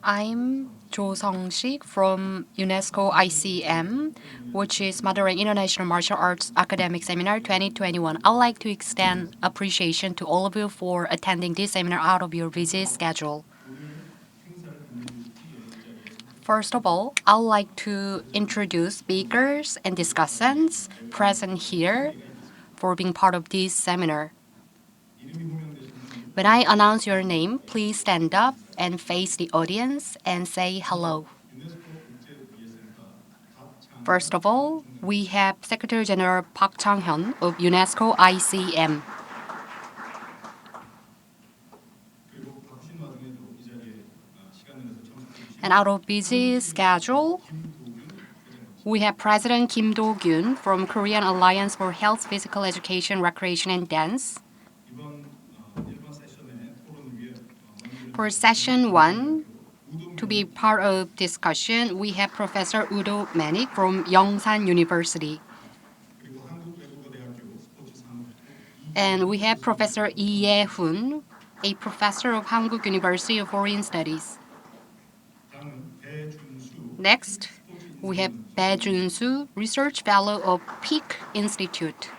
I'm Jo Song-sik from UNESCO ICM, which is moderating International Martial Arts Academic Seminar 2021. I'd like to extend appreciation to all of you for attending this seminar out of your busy schedule. First of all, I'd like to introduce speakers and discussants present here for being part of this seminar. When I announce your name, please stand up and face the audience and say hello. First of all, we have Secretary General Park Chang-hyun of UNESCO ICM. And out of busy schedule, we have President Kim Do-kyun from Korean Alliance for Health, Physical Education, Recreation, and Dance. For session 1, to be part of discussion, we have Professor Udo Manik from Yongsan University. And we have Professor Lee Ye-hun, a professor of Hankuk University of Foreign Studies. Next, we have Bae Jun-soo, Research Fellow of Peak Institute.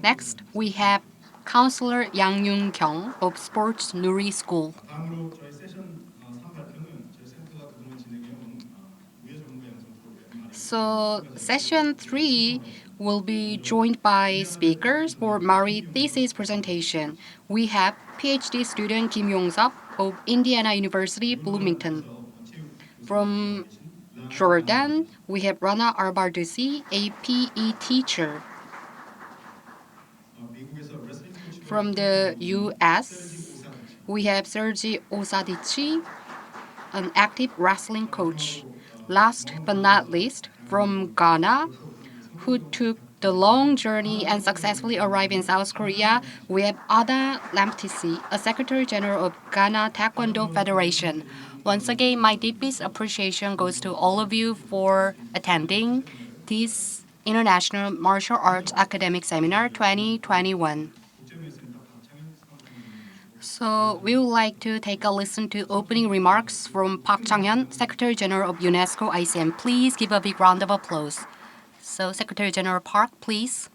Next, we have Counselor Yang Yoon-kyung of Sports Nuri School. So, session 3 will be joined by speakers for Mari Thesis Presentation. We have PhD student Kim Yong-suk of Indiana University, Bloomington. From Jordan, we have Rana Arbardousi, a PE teacher. From the US, we have Sergi Osadici, an active wrestling coach. Last but not least, from Ghana, who took the long journey and successfully arrived in South Korea, we have Ada Lamtisi, a Secretary General of Ghana Taekwondo Federation. Once again, my deepest appreciation goes to all of you for attending this International Martial Arts Academic Seminar 2021. So we would like to take a listen to opening remarks from Park Chang-hyun, Secretary General of UNESCO ICM. Please give a big round of applause. So Secretary General Park, please.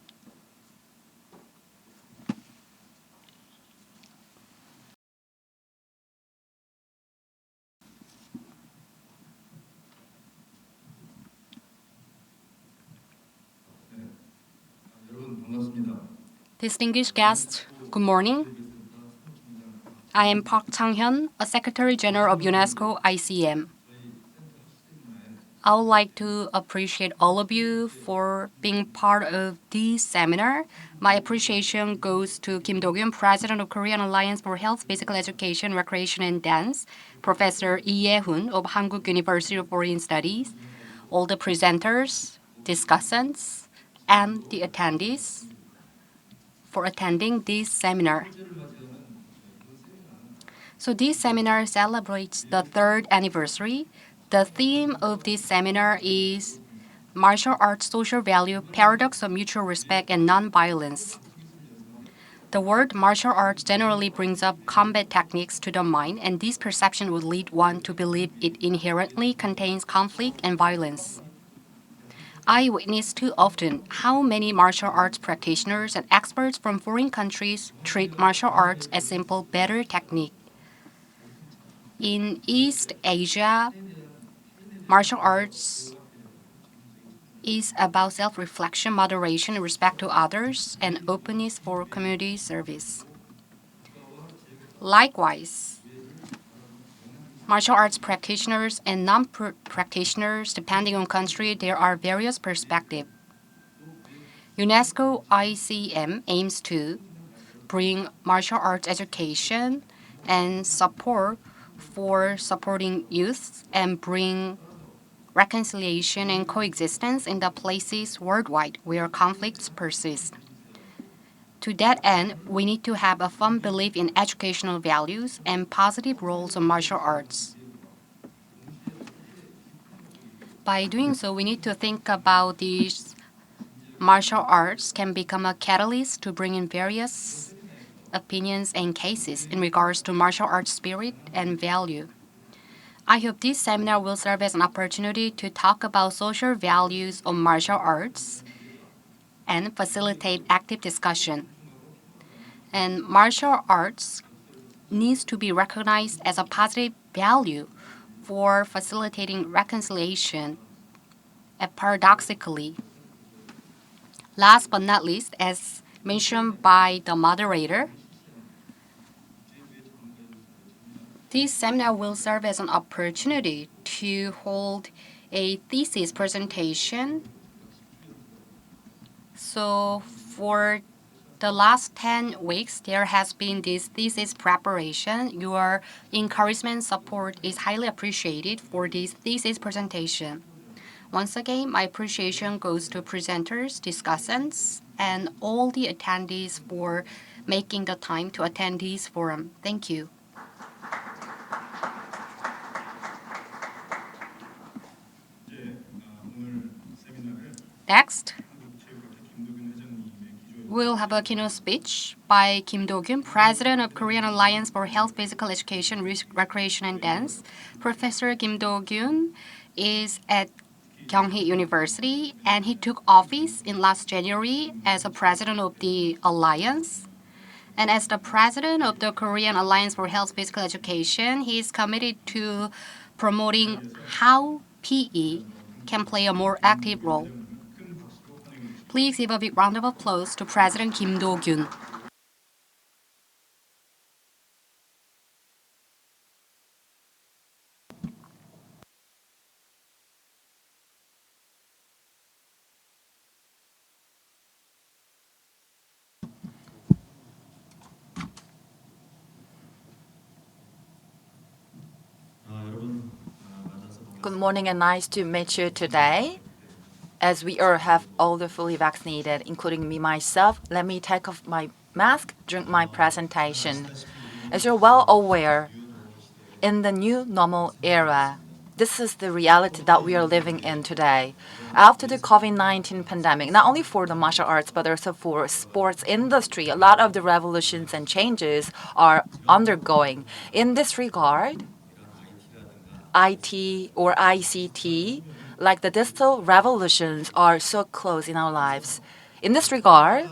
Distinguished guests, good morning. I am Park Chang-hyun, a Secretary General of UNESCO ICM. I would like to appreciate all of you for being part of this seminar. My appreciation goes to Kim Do-kyun, President of Korean Alliance for Health, Physical Education, Recreation, and Dance, Professor Lee Ye-hun of Hankuk University of Foreign Studies, all the presenters, discussants, and the attendees for attending this seminar. So this seminar celebrates the third anniversary. The theme of this seminar is Martial Arts Social Value, Paradox of Mutual Respect and Nonviolence. The word martial arts generally brings up combat techniques to the mind, and this perception would lead one to believe it inherently contains conflict and violence. I witness too often how many martial arts practitioners and experts from foreign countries treat martial arts as simple, better technique. In East Asia, martial arts is about self-reflection, moderation, respect to others, and openness for community service. Likewise, martial arts practitioners and non-practitioners, depending on country, there are various perspectives. UNESCO ICM aims to bring martial arts education and support for supporting youth and bring reconciliation and coexistence in the places worldwide where conflicts persist. To that end, we need to have a firm belief in educational values and positive roles of martial arts. By doing so, we need to think about these martial arts can become a catalyst to bring in various opinions, and cases in regards to martial arts spirit and value. I hope this seminar will serve as an opportunity to talk about social values of martial arts and facilitate active discussion. And martial arts needs to be recognized as a positive value for facilitating reconciliation. And paradoxically, last but not least, as mentioned by the moderator, this seminar will serve as an opportunity to hold a thesis presentation. So for the last 10 weeks, there has been this thesis preparation. Your encouragement support is highly appreciated for this thesis presentation. Once again, my appreciation goes to presenters, discussants, and all the attendees for making the time to attend this forum. Thank you. Next, we'll have a keynote speech by Kim Do-kyun, President of Korean Alliance for Health, Physical Education, Recreation, and Dance. Professor Kim Do-kyun is at Kyunghee University, and he took office in last January as a president of the alliance. And as the president of the Korean Alliance for Health, Physical Education, he is committed to promoting how PE can play a more active role. Please give a big round of applause to President Kim Do-kyun. Good morning and nice to meet you today. As we all have all the fully vaccinated, including me myself, let me take off my mask during my presentation. As you're well aware, in the new normal era, this is the reality that we are living in today. After the COVID-19 pandemic, not only for the martial arts but also for sports industry, a lot of the revolutions and changes are undergoing. In this regard, IT or ICT, like the digital revolutions, are so close in our lives. In this regard,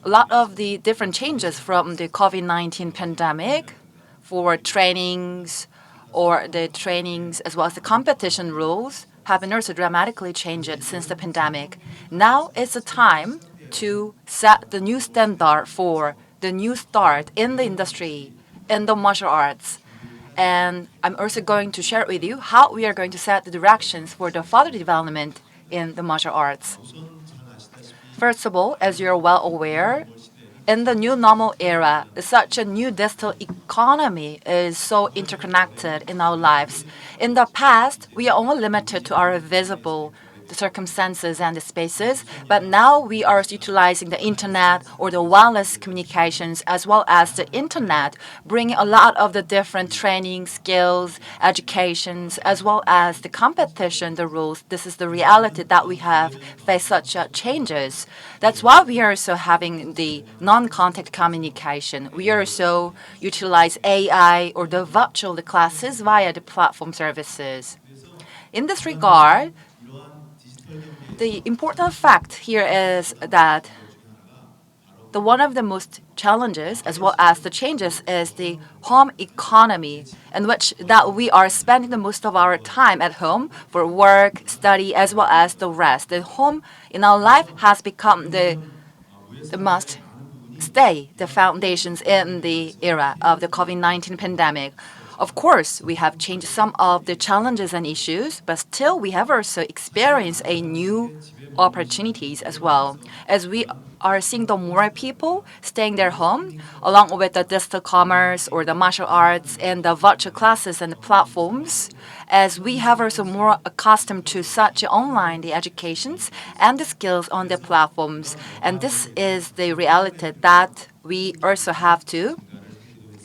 a lot of the different changes from the COVID-19 pandemic for trainings or the trainings as well as the competition rules have been also dramatically changed since the pandemic. Now it's the time to set the new standard for the new start in the industry, in the martial arts. And I'm also going to share with you how we are going to set the directions for the further development in the martial arts. First of all, as you're well aware, in the new normal era, such a new digital economy is so interconnected in our lives. In the past, we are only limited to our visible the circumstances and the spaces, but now we are utilizing the internet or the wireless communications as well as the internet, bringing a lot of the different training, skills, educations, as well as the competition, the rules. This is the reality that we have faced such changes. That's why we are also having the non-contact communication. We also utilize AI or the virtual classes via the platform services. In this regard, the important fact here is that one of the most challenges as well as the changes is the home economy, in which that we are spending the most of our time at home for work, study, as well as the rest. The home in our life has become the must stay, the foundations in the era of the COVID-19 pandemic. Of course, we have changed some of the challenges and issues, but still we have also experienced a new opportunities as well. As we are seeing the more people staying their home, along with the digital commerce or the martial arts and the virtual classes and the platforms, as we have also more accustomed to such online the educations and the skills on the platforms. And this is the reality that we also have to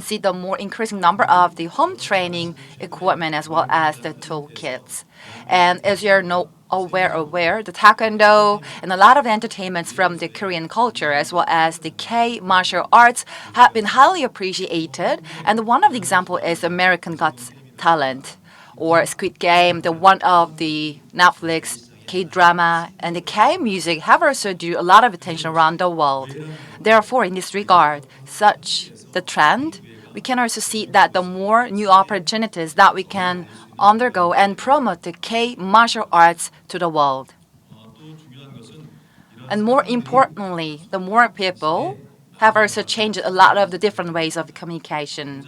see the more increasing number of the home training equipment as well as the toolkits. And as you're aware, the taekwondo and a lot of entertainments from the Korean culture as well as the K martial arts have been highly appreciated. And one of the example is American Got Talent or Squid Game, the one of the Netflix K-drama and the K-music have also drew a lot of attention around the world. Therefore, in this regard, such the trend, we can also see that the more new opportunities that we can undergo and promote the K martial arts to the world. And more importantly, the more people have also changed a lot of the different ways of communication.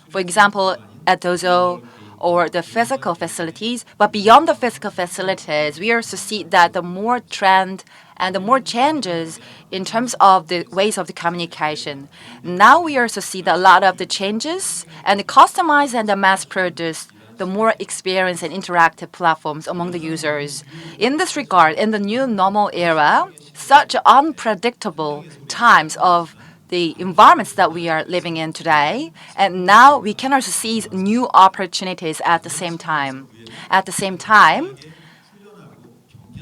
For example, at dojo or the physical facilities, but beyond the physical facilities, we also see that the more trend and the more changes in terms of the ways of the communication. Now we also see that a lot of the changes and the customized and the mass-produced the more experienced and interactive platforms among the users. In this regard, in the new normal era, such unpredictable times of the environments that we are living in today, and now we can also seize new opportunities at the same time. At the same time,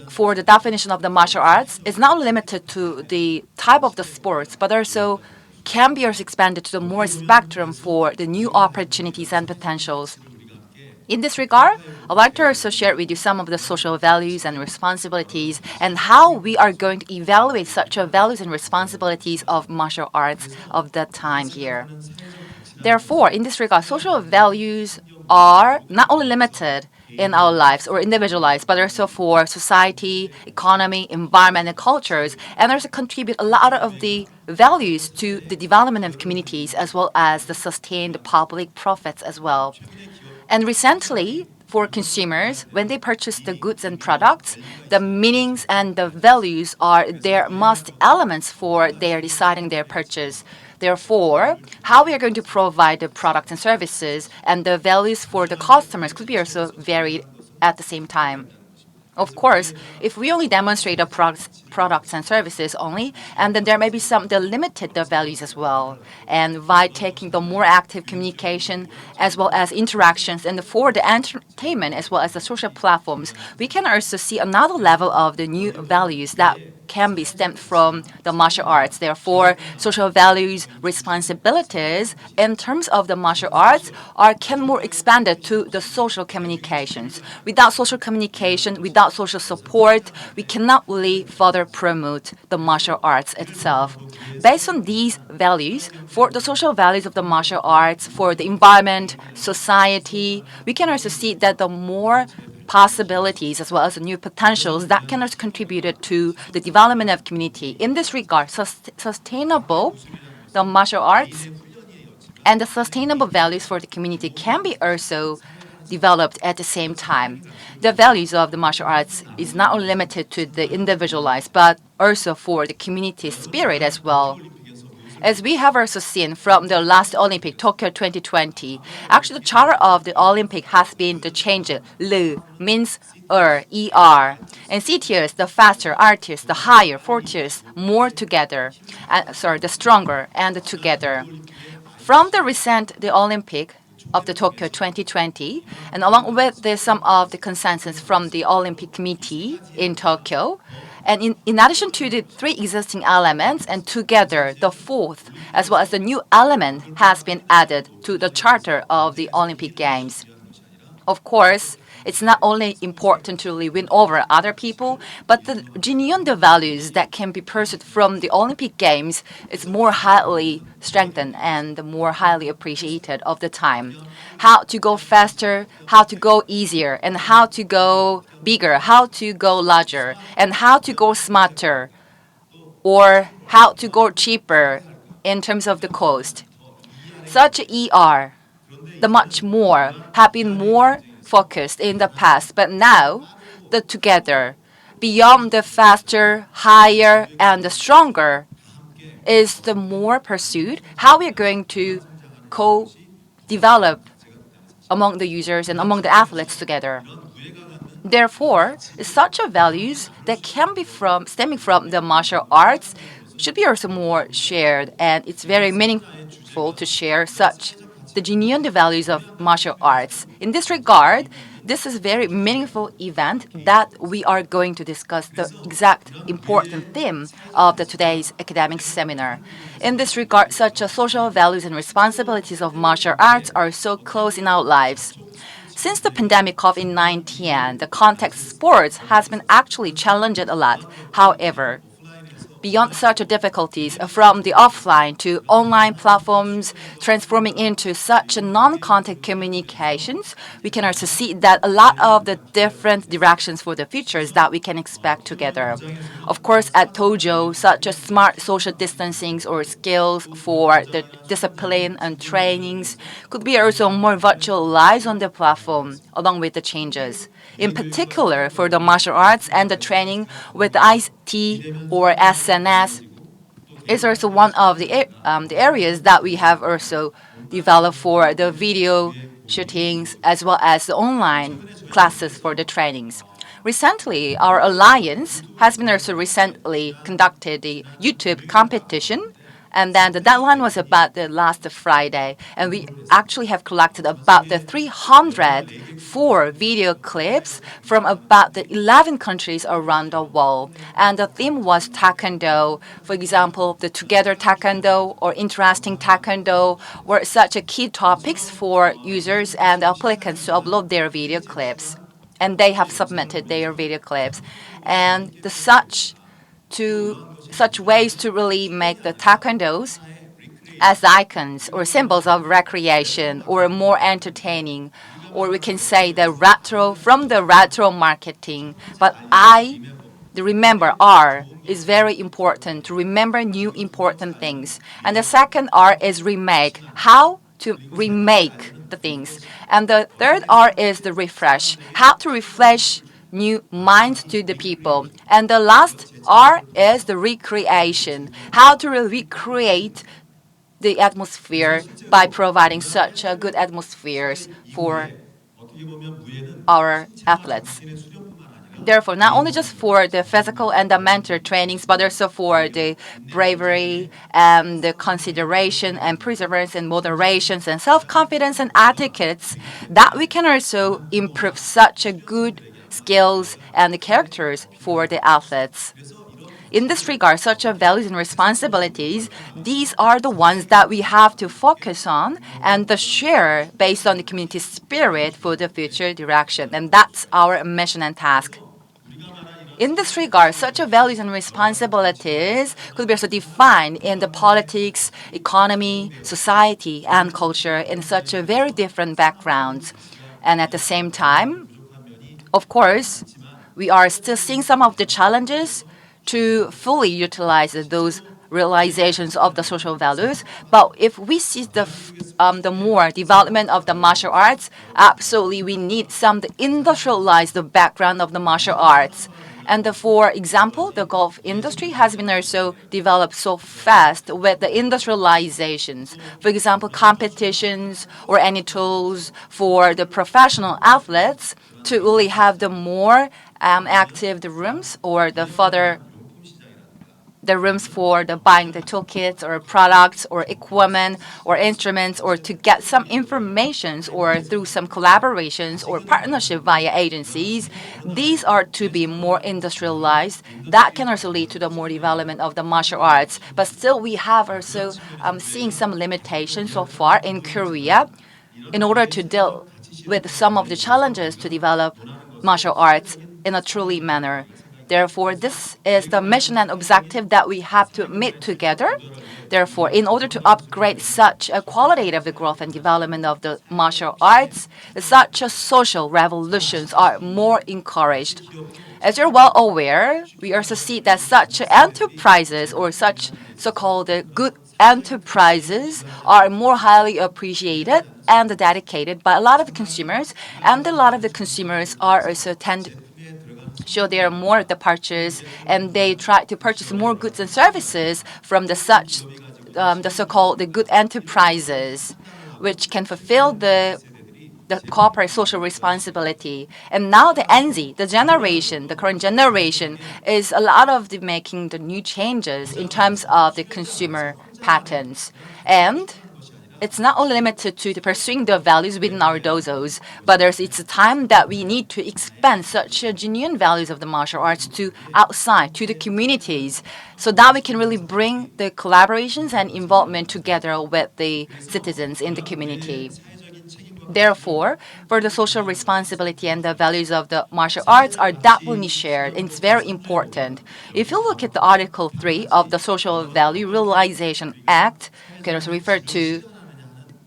for the definition of the martial arts, it's not limited to the type of the sports, but also can be also expanded to the more spectrum for the new opportunities and potentials. In this regard, I'd like to also share with you some of the social values and responsibilities and how we are going to evaluate such values and responsibilities of martial arts of that time here. Therefore, in this regard, social values are not only limited in our lives or individual lives, but also for society, economy, environment, and cultures, and also contribute a lot of the values to the development of communities as well as the sustained public profits as well. And recently, for consumers, when they purchase the goods and products, the meanings and the values are their must elements for their deciding their purchase. Therefore, how we are going to provide the products and services and the values for the customers could be also varied at the same time. Of course, if we only demonstrate the products and services only, and then there may be some the limited the values as well. And by taking the more active communication as well as interactions and for the entertainment as well as the social platforms, we can also see another level of the new values that can be stemmed from the martial arts. Therefore, social values, responsibilities in terms of the martial arts can more expanded to the social communications. Without social communication, without social support, we cannot really further promote the martial arts itself. Based on these values, for the social values of the martial arts, for the environment, society, we can also see that the more possibilities as well as the new potentials that can also contribute to the development of community. In this regard, sustainable the martial arts and the sustainable values for the community can be also developed at the same time. The values of the martial arts is not only limited to the individualized, but also for the community spirit as well. As we have also seen from the last Olympic, Tokyo 2020, actually the charter of the Olympic has been the change. Le means ER. And C tiers, the faster, R tiers, the higher, 4 tiers, more together. The stronger and the together. From the recent the Olympic of the Tokyo 2020, and along with some of the consensus from the Olympic Committee in Tokyo, and in addition to the 3 existing elements, and together the 4th, as well as the new element, has been added to the charter of the Olympic Games. Of course, it's not only important to really win over other people, but the genuine values that can be pursued from the Olympic Games is more highly strengthened and more highly appreciated of the time. How to go faster, how to go easier, and how to go bigger, how to go larger, and how to go smarter, or how to go cheaper in terms of the cost. Such the much more, have been more focused in the past, but now the together, beyond the faster, higher, and the stronger, is the more pursued how we are going to co-develop among the users and among the athletes together. Therefore, such values that can be stemming from the martial arts should be also more shared, and it's very meaningful to share such the genuine values of martial arts. In this regard, This is a very meaningful event that we are going to discuss the exact important theme of today's academic seminar. In this regard, such social values and responsibilities of martial arts are so close in our lives. Since the pandemic COVID-19, the contact sports has been actually challenged a lot. However, beyond such difficulties, from the offline to online platforms transforming into such non-contact communications, we can also see that a lot of the different directions for the futures that we can expect together. Of course, at Tojo, such as smart social distancing or skills for the discipline and trainings could be also more virtualized on the platform, along with the changes. In particular, for the martial arts and the training with IT or SNS is also one of the areas that we have also developed for the video shootings as well as the online classes for the trainings. Recently, our alliance has been also recently conducted the YouTube competition, and then the deadline was about the last Friday, and we actually have collected about the 304 video clips from about the 11 countries around the world. And the theme was Taekwondo. For example, the Together Taekwondo or Interesting Taekwondo were such a key topics for users and applicants to upload their video clips. And they have submitted their video clips. And such ways to really make the taekwondos as icons or symbols of recreation or more entertaining, or we can say the retro marketing. But the remember R is very important to remember new important things. And the second R is remake, how to remake the things. And the third R is the refresh, how to refresh new minds to the people. And the last R is the recreation, how to recreate the atmosphere by providing such a good atmospheres for our athletes. Therefore, not only just for the physical and the mental trainings, but also for the bravery and the consideration and perseverance and moderations and self-confidence and etiquettes that we can also improve such a good skills and the characters for the athletes. In this regard, such as values and responsibilities, these are the ones that we have to focus on and the share based on the community spirit for the future direction. And that's our mission and task. In this regard, such a values and responsibilities could be also defined in the politics, economy, society, and culture in such a very different backgrounds. And at the same time, of course, we are still seeing some of the challenges to fully utilize those realizations of the social values. But if we see the more development of the martial arts, absolutely we need some industrialized background of the martial arts. And for example, the golf industry has been also developed so fast with the industrializations. For example, competitions or any tools for the professional athletes to really have the more active the rooms or the further the rooms for the buying the toolkits or products or equipment or instruments or to get some informations or through some collaborations or partnership via agencies. These are to be more industrialized. That can also lead to the more development of the martial arts. But still, we have also seeing some limitations so far in Korea in order to deal with some of the challenges to develop martial arts in a truly manner. Therefore, this is the mission and objective that we have to meet together. Therefore, in order to upgrade such a qualitative growth and development of the martial arts, such a social revolutions are more encouraged. As you're well aware, we also see that such enterprises or such so-called good enterprises are more highly appreciated and dedicated by a lot of consumers, and a lot of the consumers are also show they are more the purchase and they try to purchase more goods and services from the so-called the good enterprises, which can fulfill the corporate social responsibility. And now the NZ, the current generation, is a lot of making the new changes in terms of the consumer patterns. And it's not only limited to the pursuing the values within our dojos, but it's a time that we need to expand such genuine values of the martial arts to outside, to the communities, so that we can really bring the collaborations and involvement together with the citizens in the community. Therefore, for the social responsibility and the values of the martial arts are definitely shared, and it's very important. If you look at the Article 3 of the Social Value Realization Act, you can also refer to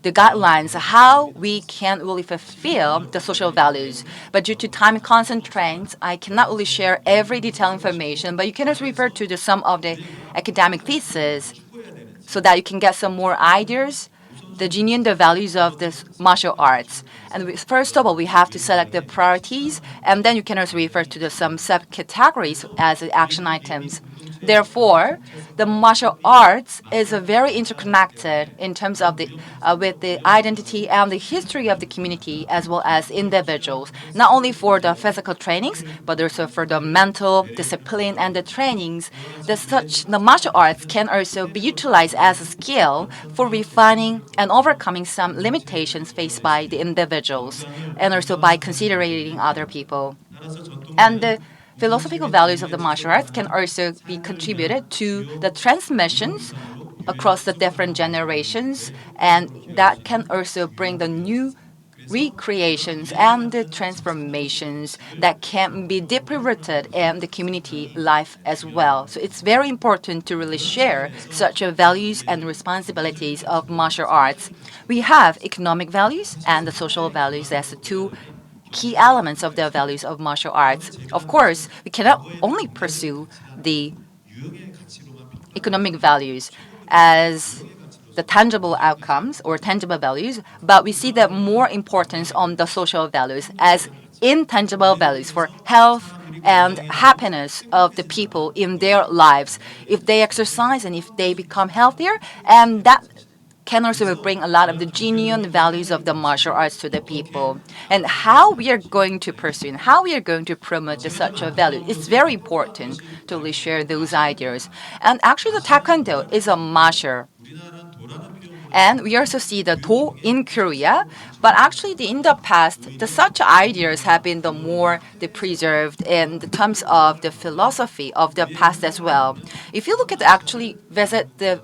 the guidelines how we can really fulfill the social values. But due to time constraints, I cannot really share every detailed information, but you can also refer to some of the academic thesis so that you can get some more ideas, the genuine the values of this martial arts. And first of all, we have to select the priorities, and then you can also refer to some subcategories as action items. Therefore, the martial arts is very interconnected in terms of with the identity and the history of the community as well as individuals, not only for the physical trainings, but also for the mental discipline and the trainings. The martial arts can also be utilized as a skill for refining and overcoming some limitations faced by the individuals, and also by considering other people. And the philosophical values of the martial arts can also be contributed to the transmissions across the different generations, and that can also bring the new recreations and the transformations that can be deeply rooted in the community life as well. So it's very important to really share such values and responsibilities of martial arts. We have economic values and the social values as the two key elements of the values of martial arts. Of course, we cannot only pursue the economic values as the tangible outcomes or tangible values, but we see the more importance on the social values as intangible values for health and happiness of the people in their lives. If they exercise and if they become healthier, and that can also bring a lot of the genuine values of the martial arts to the people. And how we are going to pursue and how we are going to promote such a value, it's very important to really share those ideas. And actually, the Taekwondo is a martial. And we also see the Do in Korea, but actually in the past, such ideas have been preserved in the terms of the philosophy of the past as well. If you look at actually visit the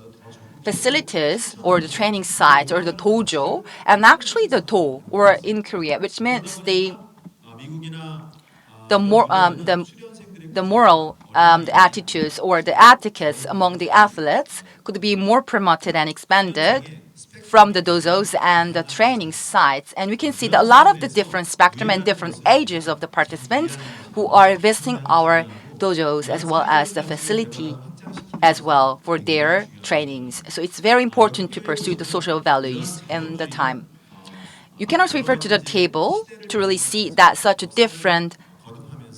facilities or the training sites or the dojo, and actually the do or in Korea, which means the more the moral the attitudes or the etiquettes among the athletes could be more promoted and expanded from the dojos and the training sites. And we can see that a lot of the different spectrum and different ages of the participants who are visiting our dojos as well as the facility as well for their trainings. So it's very important to pursue the social values in the time. You can also refer to the table to really see that such different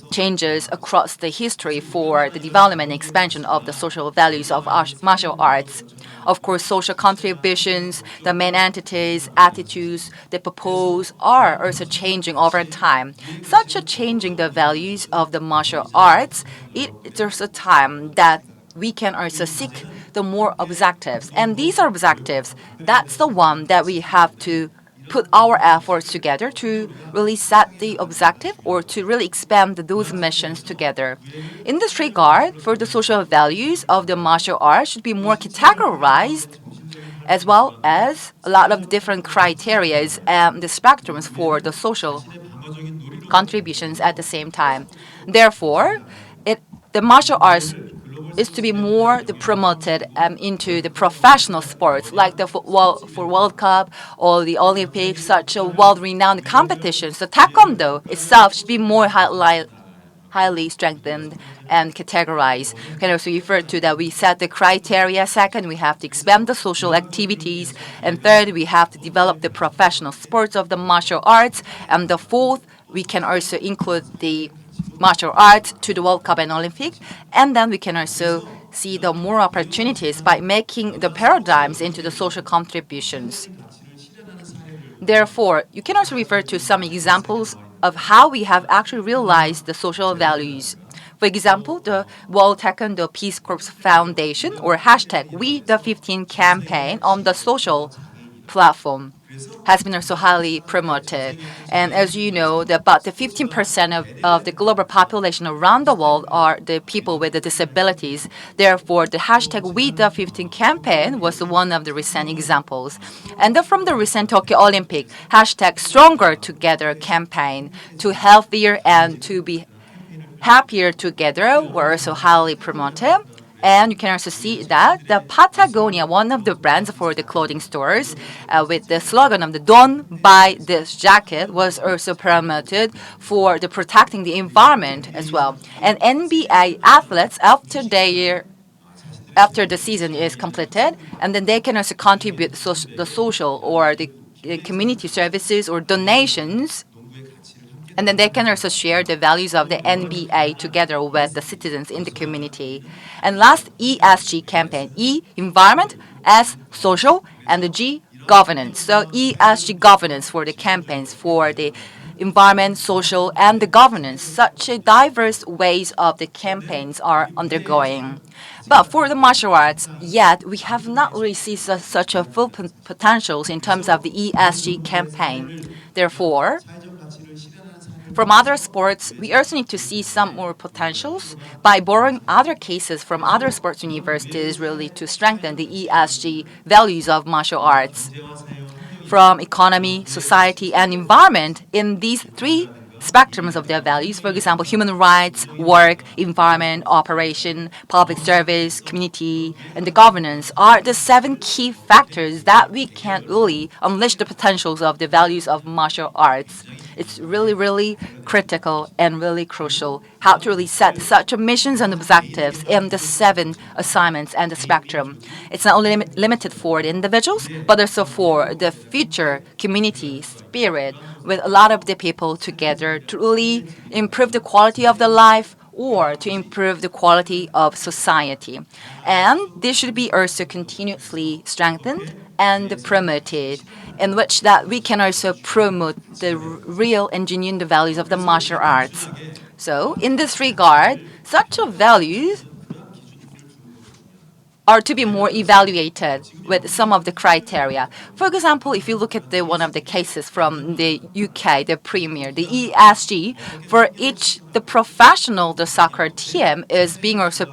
changes across the history for the development and expansion of the social values of martial arts. Of course, social contributions, the main entities, attitudes they propose are also changing over time. Such a changing the values of the martial arts, there's a time that we can also seek the more objectives. And these are objectives. That's the one that we have to put our efforts together to really set the objective or to really expand those missions together. In this regard, for the social values of the martial arts should be more categorized as well as a lot of different criteria and the spectrums for the social contributions at the same time. Therefore, the martial arts is to be more promoted into the professional sports like the for World Cup or the Olympics, such a world-renowned competitions. The Taekwondo itself should be more highly strengthened and categorized. We can also refer to that we set the criteria. Second, we have to expand the social activities. And third, we have to develop the professional sports of the martial arts. And the fourth, we can also include the martial arts to the World Cup and Olympic. And then we can also see the more opportunities by making the paradigms into the social contributions. Therefore, you can also refer to some examples of how we have actually realized the social values. For example, the World Taekwondo Peace Corps Foundation or hashtag We the 15 campaign on the social platform has been also highly promoted. And as you know, about the 15% of the global population around the world are the people with the disabilities. Therefore, the hashtag We the 15 campaign was one of the recent examples. And from the recent Tokyo Olympic, hashtag Stronger Together campaign to healthier and to be happier together were also highly promoted. And you can also see that the Patagonia, one of the brands for the clothing stores, with the slogan of the "Don't buy this jacket," was also promoted for the protecting the environment as well. And NBA athletes, after the season is completed, and then they can also contribute the social or the community services or donations, and then they can also share the values of the NBA together with the citizens in the community. And last, ESG campaign. E, environment, S, social, and the G, governance. So ESG governance for the campaigns for the environment, social, and the governance. Such a diverse ways of the campaigns are undergoing. But for the martial arts, yet we have not really seen such a full potentials in terms of the ESG campaign. Therefore, from other sports, we also need to see some more potentials by borrowing other cases from other sports universities really to strengthen the ESG values of martial arts. From economy, society, and environment, in these three spectrums of their values, for example, human rights, work, environment, operation, public service, community, and the governance are the 7 key factors that we can really unleash the potentials of the values of martial arts. It's really, really critical and really crucial how to really set such missions and objectives in the 7 assignments and the spectrum. It's not only limited for the individuals, but also for the future community spirit with a lot of the people together to really improve the quality of the life or to improve the quality of society. And this should be also continuously strengthened and promoted, in which that we can also promote the real and genuine values of the martial arts. So in this regard, such a values are to be more evaluated with some of the criteria. For example, if you look at one of the cases from the UK, the Premier, the ESG, for each the professional the soccer team is being also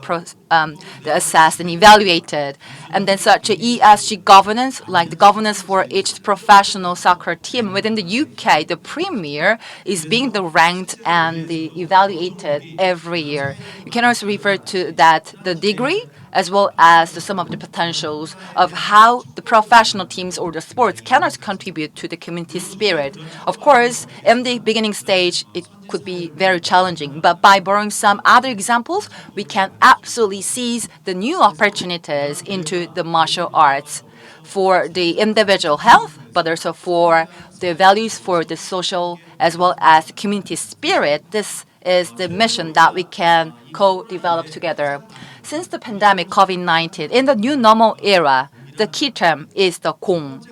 assessed and evaluated, and then such a ESG governance, like the governance for each professional soccer team within the UK, the Premier is being the ranked and the evaluated every year. You can also refer to that the degree as well as some of the potentials of how the professional teams or the sports can also contribute to the community spirit. Of course, in the beginning stage, it could be very challenging, but by borrowing some other examples, we can absolutely seize the new opportunities into the martial arts for the individual health, but also for the values for the social as well as the community spirit. This is the mission that we can co-develop together. Since the pandemic COVID-19, in the new normal era, the key term is the 공.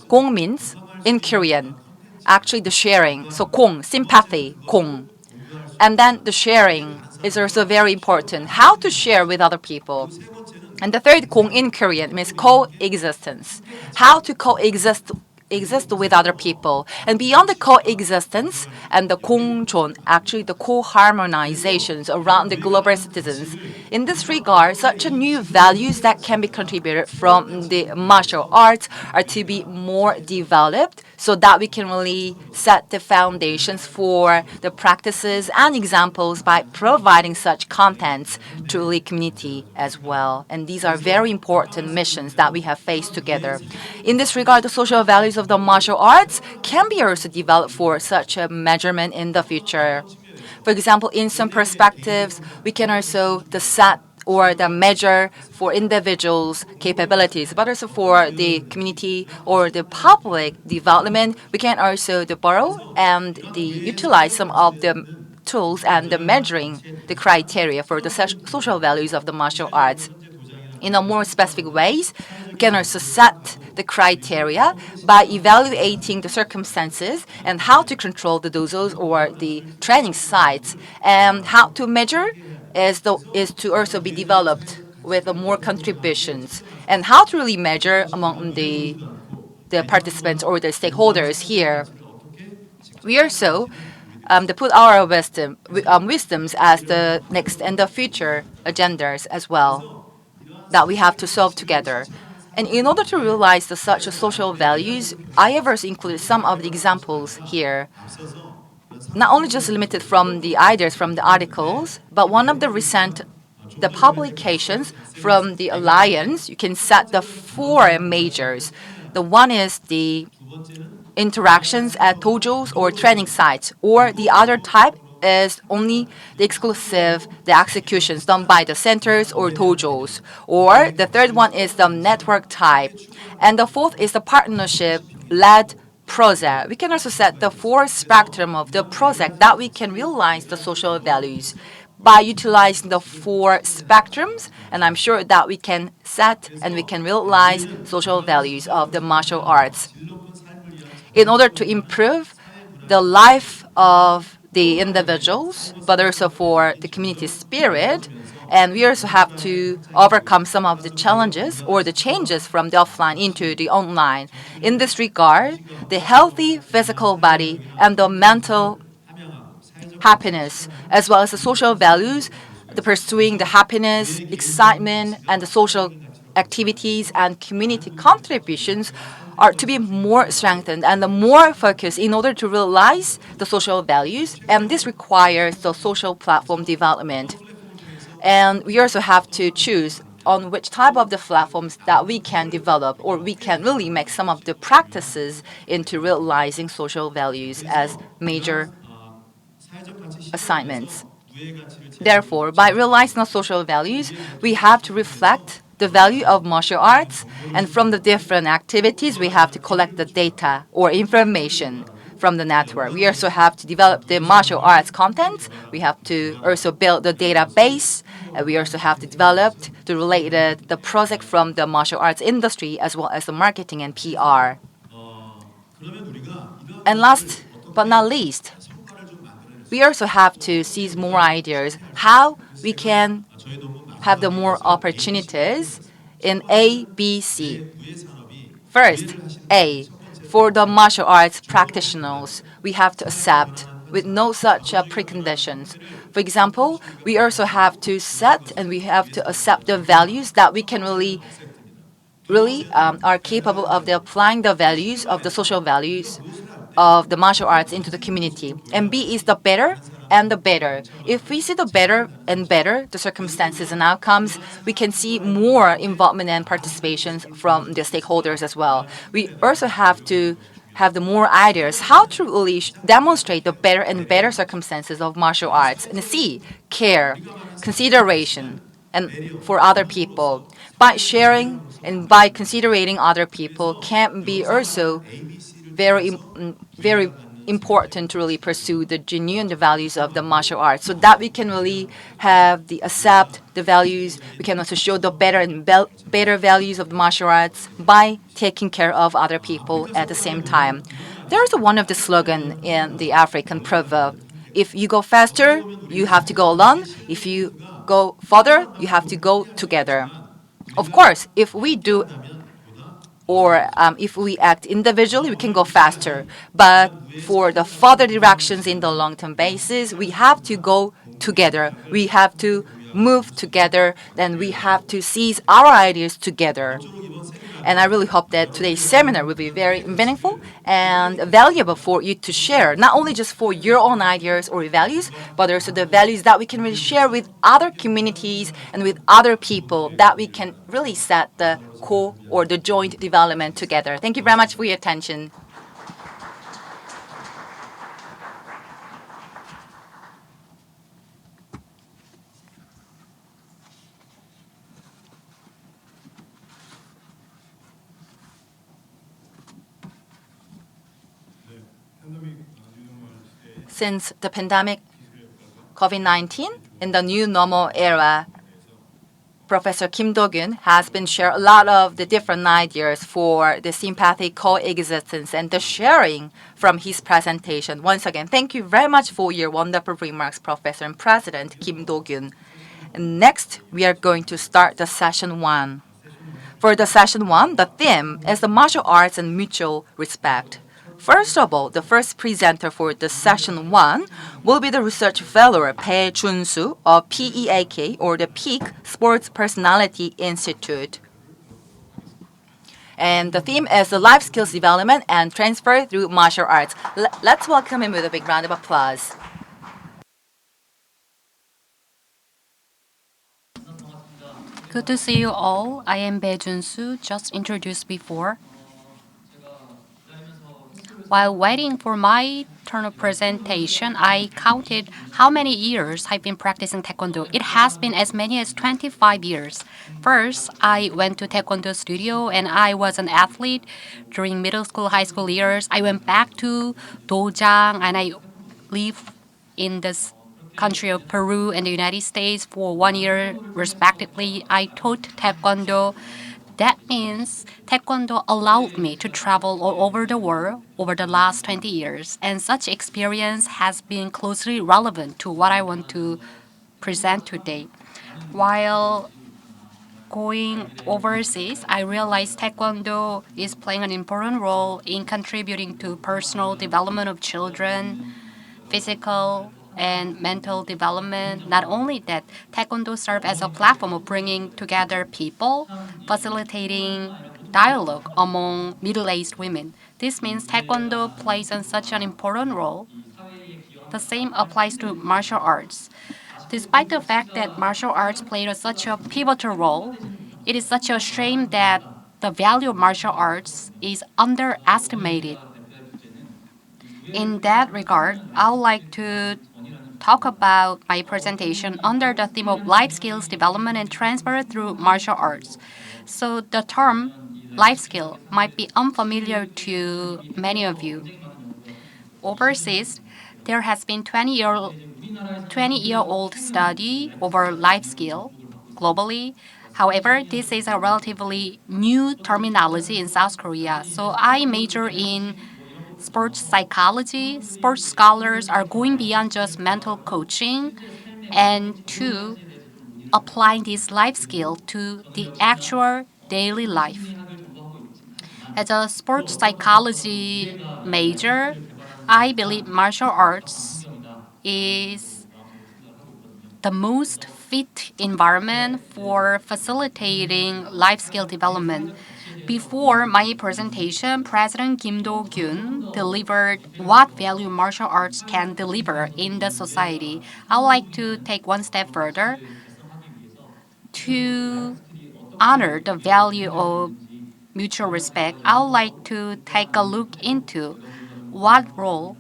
공 means, in Korean, actually the sharing. So 공, sympathy, 공. And then the sharing is also very important. How to share with other people. And the third 공 in Korean means coexistence. How to coexist with other people. And beyond the coexistence and the 공존, actually the co-harmonizations around the global citizens. In this regard, such a new values that can be contributed from the martial arts are to be more developed so that we can really set the foundations for the practices and examples by providing such contents to the community as well. And these are very important missions that we have faced together. In this regard, the social values of the martial arts can be also developed for such a measurement in the future. For example, in some perspectives, we can also set or the measure for individuals' capabilities, but also for the community or the public development. We can also borrow and utilize some of the tools and the measuring the criteria for the social values of the martial arts. In a more specific ways, we can also set the criteria by evaluating the circumstances and how to control the dojos or the training sites, and how to measure is to also be developed with more contributions, and how to really measure among the the participants or the stakeholders here. We also to put our wisdoms as the next and the future agendas as well that we have to solve together. And in order to realize such social values, I have also included some of the examples here, not only just limited from the ideas from the articles, but one of the recent the publications from the Alliance, you can set the four majors. The one is the interactions at dojos or training sites, or the other type is only the exclusive the executions done by the centers or dojos, or the third one is the network type, and the fourth is the partnership led project. We can also set the four spectrum of the project that we can realize the social values by utilizing the four spectrums, and I'm sure that we can set and we can realize social values of the martial arts in order to improve the life of the individuals, but also for the community spirit. And we also have to overcome some of the challenges or the changes from the offline into the online. In this regard, the healthy physical body and the mental happiness, as well as the social values, the pursuing the happiness, excitement, and the social activities and community contributions are to be more strengthened and the more focused in order to realize the social values, and this requires the social platform development. And we also have to choose on which type of the platforms that we can develop, or we can really make some of the practices into realizing social values as major assignments. Therefore, by realizing the social values, we have to reflect the value of martial arts, and from the different activities, we have to collect the data or information from the network. We also have to develop the martial arts content. We have to also build the database. We also have to develop the related the project from the martial arts industry as well as the marketing and PR. And last but not least, we also have to seize more ideas how we can have the more opportunities in A, B, C. First, A, for the martial arts practitioners, we have to accept with no such preconditions. For example, we also have to set and we have to accept the values that we can really are capable of the applying the values of the social values of the martial arts into the community. And B is the better and the better. If we see the better and better, the circumstances and outcomes, we can see more involvement and participations from the stakeholders as well. We also have to have the more ideas how to really demonstrate the better and better circumstances of martial arts. And C, care, consideration, and for other people. By sharing and by considering other people can be also very important to really pursue the genuine values of the martial arts, so that we can really have the accept the values. We can also show the better and better values of the martial arts by taking care of other people at the same time. There's one of the slogan in the African proverb: if you go faster, you have to go alone. If you go further, you have to go together. Of course, if we do or if we act individually, we can go faster. But for the further directions in the long-term basis, we have to go together. We have to move together. Then we have to seize our ideas together. And I really hope that today's seminar will be very meaningful and valuable for you to share, not only just for your own ideas or values, but also the values that we can really share with other communities and with other people, that we can really set the co or the joint development together. Thank you very much for your attention. Since the pandemic, COVID-19, in the new normal era, Professor Kim Do-kyun has been sharing a lot of the different ideas for the sympathic coexistence and the sharing from his presentation. Once again, thank you very much for your wonderful remarks, Professor and President Kim Do-kyun. And next, we are going to start the session 1. For the session 1, the theme is the martial arts and mutual respect. First of all, the first presenter for the session 1 will be the research fellow Bae Junsu of PEAK, or the Peak Sports Personality Institute. And the theme is the life skills development and transfer through martial arts. Let's welcome him with a big round of applause. Good to see you all. I am Bae Junsu, just introduced before. While waiting for my turn of presentation, I counted how many years I've been practicing Taekwondo. It has been as many as 25 years. First, I went to Taekwondo studio and I was an athlete during middle school, high school years. I went back to Dojang and I lived in this country of Peru and the United States for 1 year respectively. I taught Taekwondo. That means Taekwondo allowed me to travel all over the world over the last 20 years, and such experience has been closely relevant to what I want to present today. While going overseas, I realized Taekwondo is playing an important role in contributing to personal development of children, physical and mental development. Not only that, Taekwondo serves as a platform of bringing together people, facilitating dialogue among middle-aged women. This means Taekwondo plays such an important role. The same applies to martial arts. Despite the fact that martial arts played such a pivotal role, it is such a shame that the value of martial arts is underestimated. In that regard, I would like to talk about my presentation under the theme of life skills development and transfer through martial arts. So the term life skill might be unfamiliar to many of you. Overseas, there has been 20-year-old study over life skill globally. However, this is a relatively new terminology in South Korea. So I major in sports psychology. Sports scholars are going beyond just mental coaching and to applying this life skill to the actual daily life. As a sports psychology major, I believe martial arts is the most fit environment for facilitating life skill development. Before my presentation, President Kim Do-kyun delivered what value martial arts can deliver in the society. I would like to take one step further to honor the value of mutual respect. I would like to take a look into what role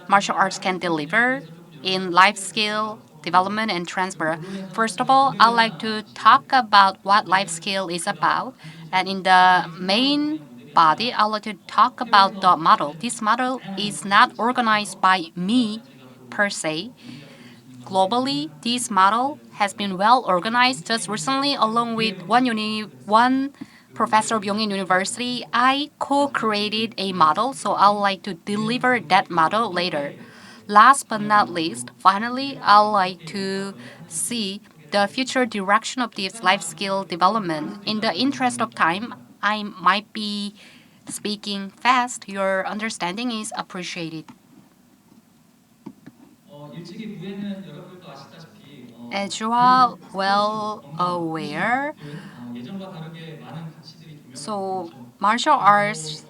martial arts can deliver in life skill development and transfer. First of all, I'd like to talk about what life skill is about. And in the main body, I'd like to talk about the model. This model is not organized by me per se. Globally, this model has been well organized. Just recently, along with one professor of Yongin University, I co-created a model, so I would like to deliver that model later. Last but not least, finally, I would like to see the future direction of this life skill development. In the interest of time, I might be speaking fast. Your understanding is appreciated. As you are well aware, so martial arts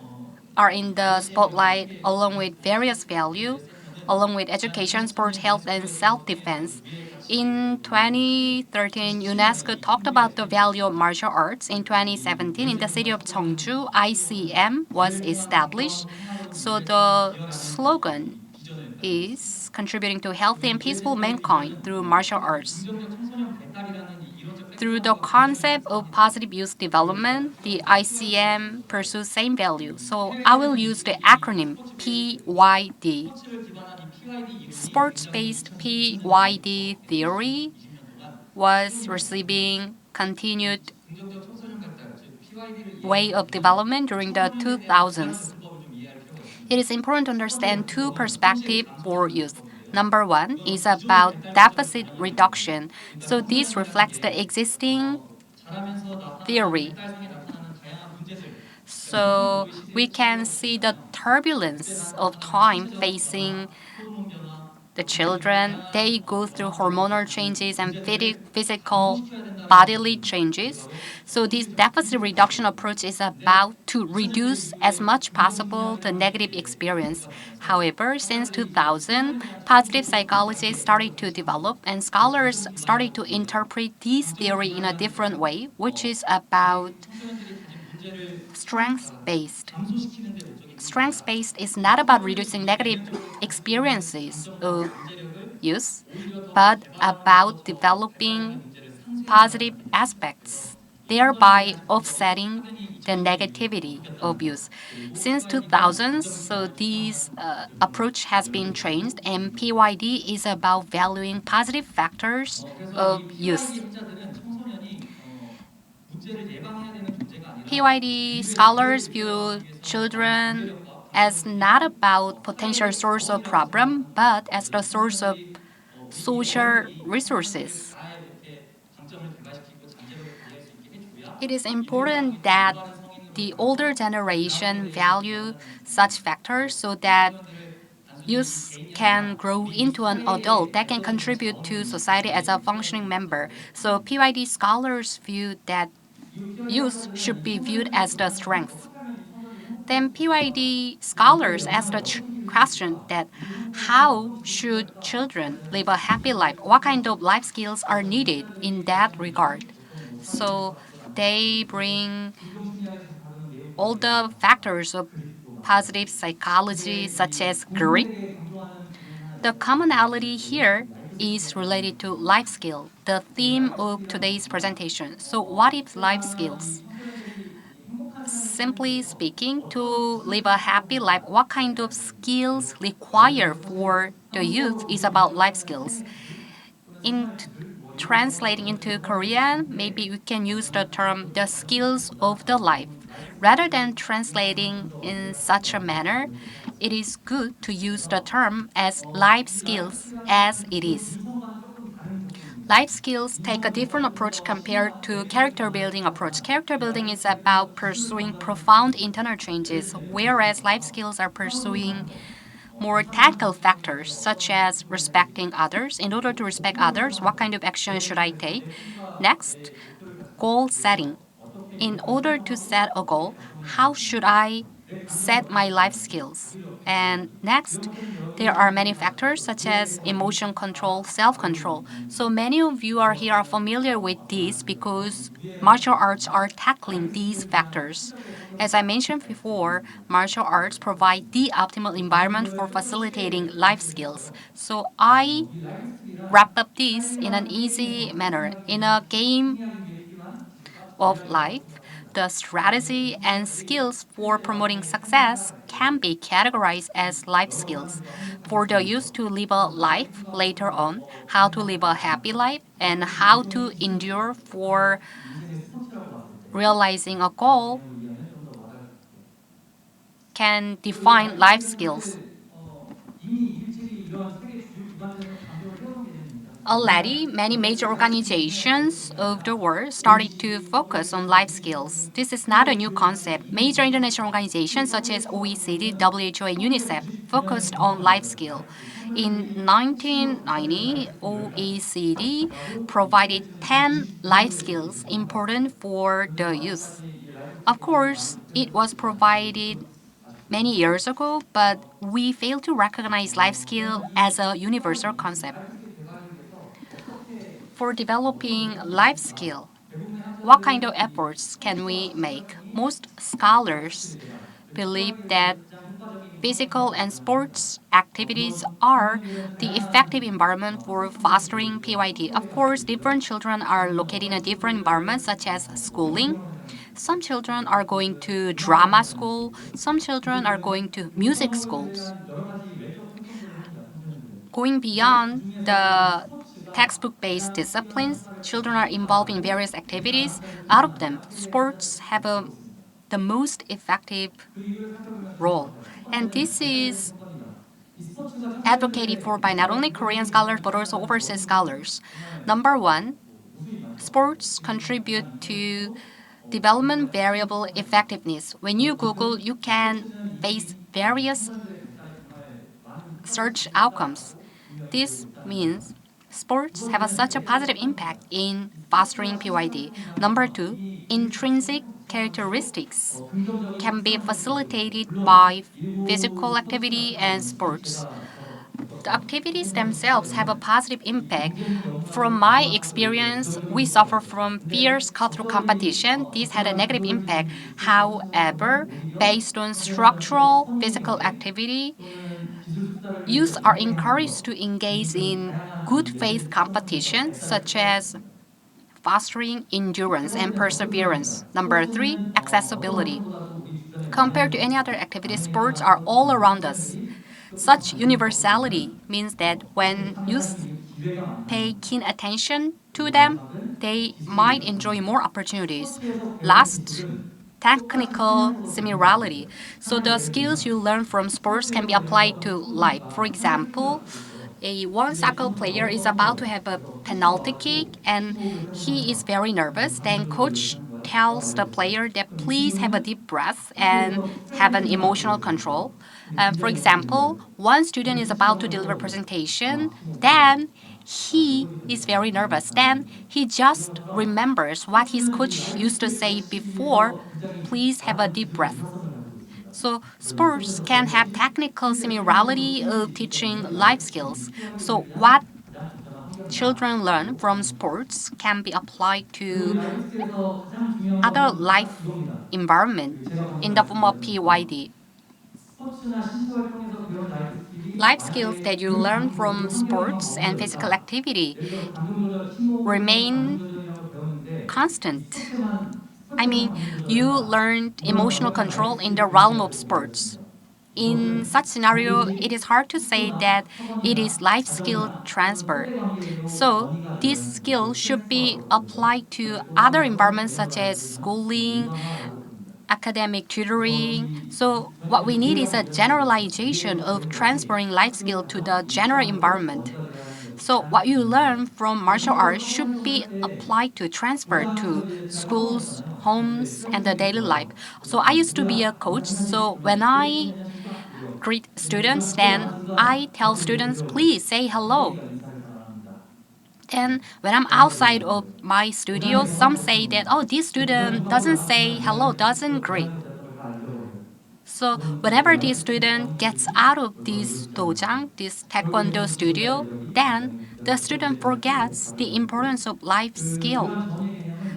are in the spotlight along with various values, along with education, sports, health, and self-defense. In 2013, UNESCO talked about the value of martial arts. In 2017, in the city of Cheongju, ICM was established. So the slogan is contributing to healthy and peaceful mankind through martial arts. Through the concept of positive youth development, the ICM pursues same value. So I will use the acronym PYD. Sports-based PYD theory was receiving continued way of development during the 2000s. It is important to understand two perspectives for youth. Number one is about deficit reduction. So this reflects the existing theory. So we can see the turbulence of time facing the children. They go through hormonal changes and physical bodily changes. So this deficit reduction approach is about to reduce as much possible the negative experience. However, since 2000, positive psychology started to develop and scholars started to interpret this theory in a different way, which is about strength-based. Strengths-based is not about reducing negative experiences of use, but about developing positive aspects, thereby offsetting the negativity of use. Since 2000s, so this approach has been changed, and PYD is about valuing positive factors of use. PYD scholars view children as not about potential source of problem, but as the source of social resources. It is important that the older generation value such factors so that youth can grow into an adult that can contribute to society as a functioning member. So PYD scholars view that youth should be viewed as the strength. Then PYD scholars ask the question that how should children live a happy life? What kind of life skills are needed in that regard? So they bring all the factors of positive psychology, such as grit. The commonality here is related to life skill, the theme of today's presentation. So, what if life skills? Simply speaking, to live a happy life, what kind of skills required for the youth is about life skills. In translating into Korean, maybe we can use the term the skills of the life. Rather than translating in such a manner, it is good to use the term as life skills as it is. Life skills take a different approach compared to character building approach. Character building is about pursuing profound internal changes, whereas life skills are pursuing more tactical factors such as respecting others. In order to respect others, what kind of action should I take? Next, goal setting. In order to set a goal, how should I set my life skills? And next, there are many factors such as emotion control, self control. So many of you are here are familiar with these because martial arts are tackling these factors. As I mentioned before, martial arts provide the optimal environment for facilitating life skills. So I wrap up this in an easy manner. In a game of life, the strategy and skills for promoting success can be categorized as life skills. For the youth to live a life later on, how to live a happy life, and how to endure for realizing a goal can define life skills. Already, many major organizations of the world started to focus on life skills. This is not a new concept. Major international organizations such as OECD, WHO, and UNICEF focused on life skill. In 1990, OECD provided 10 life skills important for the youth. Of course, it was provided many years ago, but we fail to recognize life skill as a universal concept. For developing life skill, what kind of efforts can we make? Most scholars believe that physical and sports activities are the effective environment for fostering PYD. Of course, different children are located in a different environment, such as schooling. Some children are going to drama school, some children are going to music schools. Going beyond the textbook based disciplines, children are involved in various activities. Out of them, sports have the most effective role. And this is advocated for by not only Korean scholars but also overseas scholars. Number one, Sports contribute to development variable effectiveness. When you Google, you can face various search outcomes. This means sports have such a positive impact in fostering PYD. Number two, intrinsic characteristics can be facilitated by physical activity and sports. The activities themselves have a positive impact. From my experience, we suffer from fierce cutthroat competition. This had a negative impact. However, based on structural physical activity, youth are encouraged to engage in good faith competition, such as fostering endurance and perseverance. Number three, accessibility. Compared to any other activity, sports are all around us. Such universality means that when youth pay keen attention to them, they might enjoy more opportunities. Last, technical similarity. So the skills you learn from sports can be applied to life. For example, one soccer player is about to have a penalty kick and he is very nervous. Then coach tells the player that please have a deep breath and have an emotional control. For example, one student is about to deliver presentation, then he is very nervous. Then he just remembers what his coach used to say before, please have a deep breath. So sports can have technical similarity of teaching life skills. So what children learn from sports can be applied to other life environment in the form of PYD. Life skills that you learn from sports and physical activity remain constant. I mean, you learned emotional control in the realm of sports. In such scenario, it is hard to say that it is life skill transfer. So this skill should be applied to other environments such as schooling, academic tutoring. So what we need is a generalization of transferring life skill to the general environment. So what you learn from martial arts should be applied to transfer to schools, homes, and the daily life. So I used to be a coach. So when I greet students, then I tell students, please say hello. And when I'm outside of my studio, some say that, oh, this student doesn't say hello, doesn't greet. So whenever the student gets out of this dojang, this taekwondo studio, then the student forgets the importance of life skill.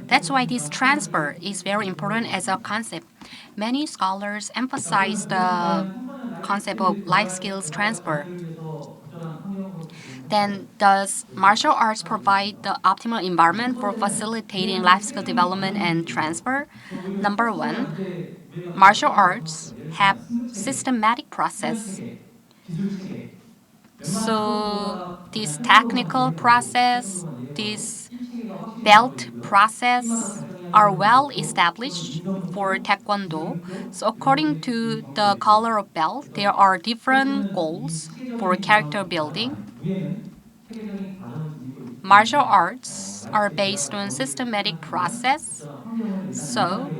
That's why this transfer is very important as a concept. Many scholars emphasize the concept of life skills transfer. Then, does martial arts provide the optimal environment for facilitating life skill development and transfer? Number one, martial arts have systematic process. So this technical process, this belt process are well established for taekwondo. So according to the color of belt, there are different goals for character building. Martial arts are based on systematic process. So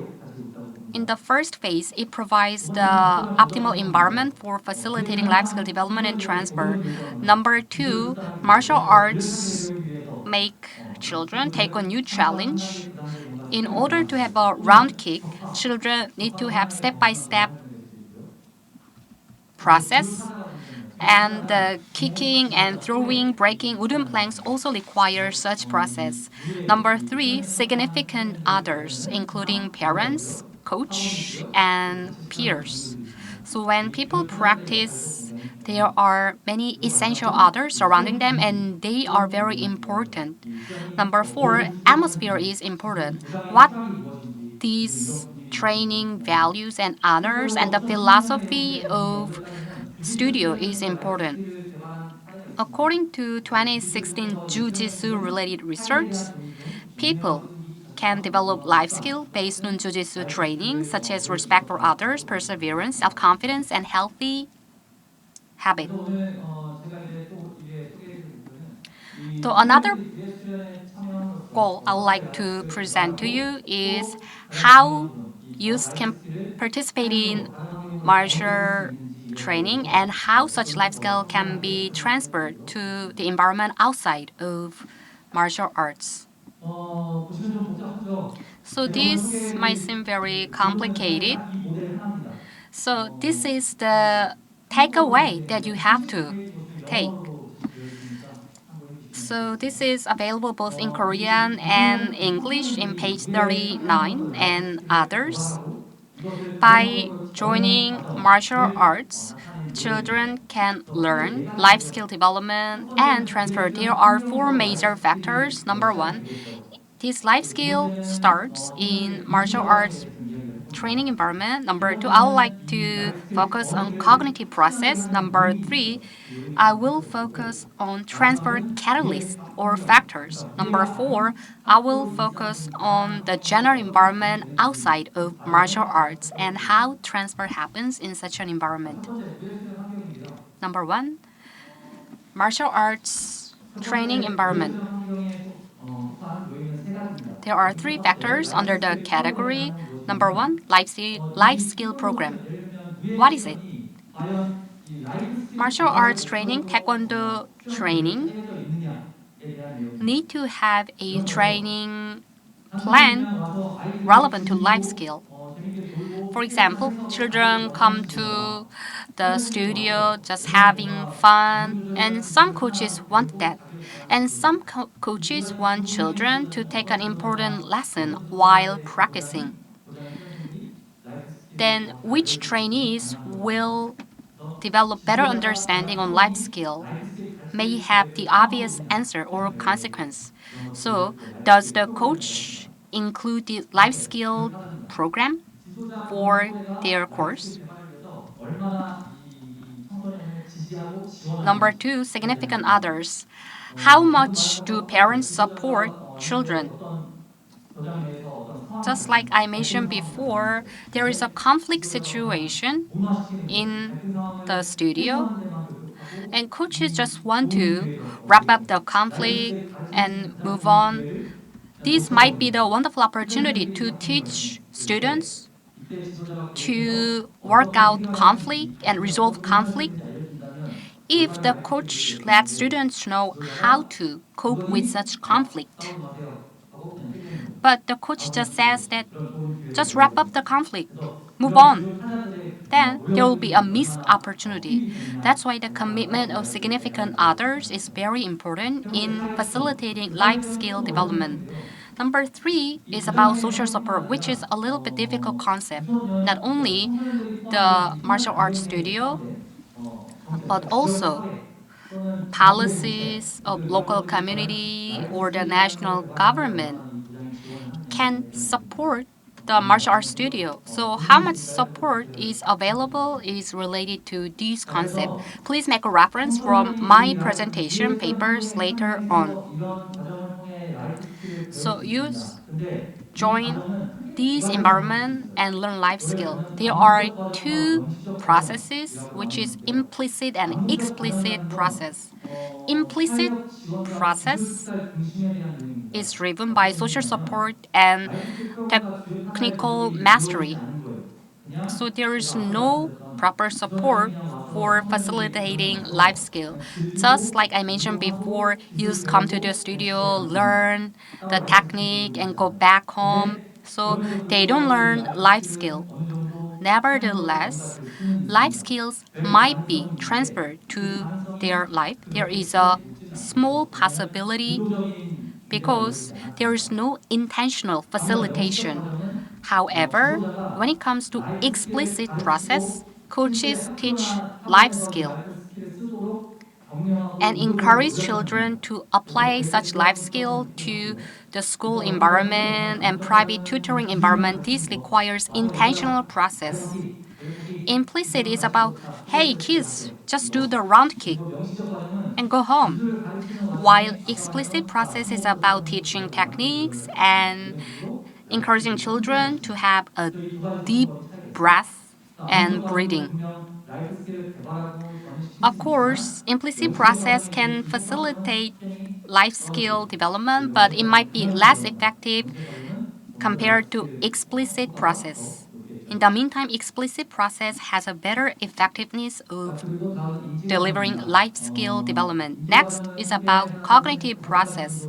in the first phase, it provides the optimal environment for facilitating life skill development and transfer. Number two, martial arts make children take on new challenge. In order to have a round kick, children need to have step-by-step process. And the kicking and throwing, breaking wooden planks also require such process. Number three, significant others, including parents, coach, and peers. So when people practice, there are many essential others surrounding them, and they are very important. Number four, atmosphere is important. What these training values and honors and the philosophy of studio is important. According to 2016 Jiu-Jitsu related research, people can develop life skills based on Jiu-Jitsu training such as respect for others, perseverance, self-confidence, and healthy habit. So another goal I would like to present to you is how youth can participate in martial training and how such life skill can be transferred to the environment outside of martial arts. So this might seem very complicated. So this is the takeaway that you have to take. So this is available both in Korean and English in page 39 and others. By joining martial arts, children can learn life skill development and transfer. There are four major factors. Number one, this life skill starts in martial arts training environment. Number two, I would like to focus on cognitive process. Number three, I will focus on transfer catalysts or factors. Number four, I will focus on the general environment outside of martial arts and how transfer happens in such an environment. Number one, martial arts training environment. There are three factors under the category. Number one, life skill program. What is it? Martial arts training, taekwondo training need to have a training plan relevant to life skill. For example, children come to the studio just having fun, and some coaches want that. And some coaches want children to take an important lesson while practicing. Then, which trainees will develop better understanding on life skill may have the obvious answer or consequence. So, does the coach include the life skill program for their course? Number two, significant others. How much do parents support children? Just like I mentioned before, there is a conflict situation in the studio, and coaches just want to wrap up the conflict and move on. This might be the wonderful opportunity to teach students to work out conflict and resolve conflict if the coach lets students know how to cope with such conflict. But the coach just says that just wrap up the conflict, move on. Then there will be a missed opportunity. That's why the commitment of significant others is very important in facilitating life skill development. Number three is about social support, which is a little bit difficult concept. Not only the martial arts studio, but also policies of local community or the national government can support the martial arts studio. So how much support is available is related to this concept. Please make a reference from my presentation papers later on. So use join this environment and learn life skill. There are two processes, which is implicit and explicit process. Implicit process is driven by social support and technical mastery. So there is no proper support for facilitating life skill. Just like I mentioned before, youths come to the studio, learn the technique, and go back home. So they don't learn life skill. Nevertheless, life skills might be transferred to their life. There is a small possibility because there is no intentional facilitation. However, when it comes to explicit process, coaches teach life skill and encourage children to apply such life skill to the school environment and private tutoring environment. This requires intentional process. Implicit is about, hey kids, just do the round kick and go home. While explicit process is about teaching techniques and encouraging children to have a deep breath and breathing. Of course, implicit process can facilitate life skill development, but it might be less effective compared to explicit process. In the meantime, explicit process has a better effectiveness of delivering life skill development. Next is about cognitive process.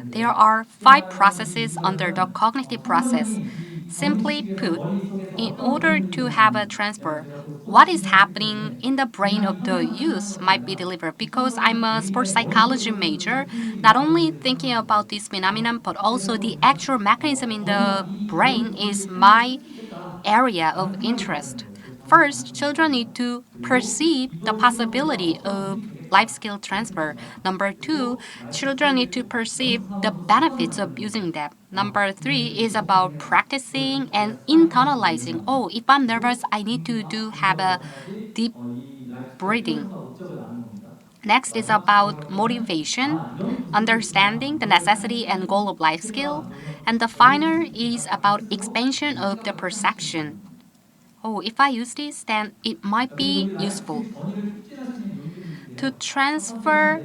There are 5 processes under the cognitive process. Simply put, in order to have a transfer, what is happening in the brain of the youth might be delivered. Because I'm a sports psychology major, not only thinking about this phenomenon, but also the actual mechanism in the brain is my area of interest. First, children need to perceive the possibility of life skill transfer. Number two, children need to perceive the benefits of using them. Number three is about practicing and internalizing. Oh, if I'm nervous, I need to have a deep breathing. Next is about motivation, understanding the necessity and goal of life skill. And the final is about expansion of the perception. Oh, if I use this, then it might be useful. To transfer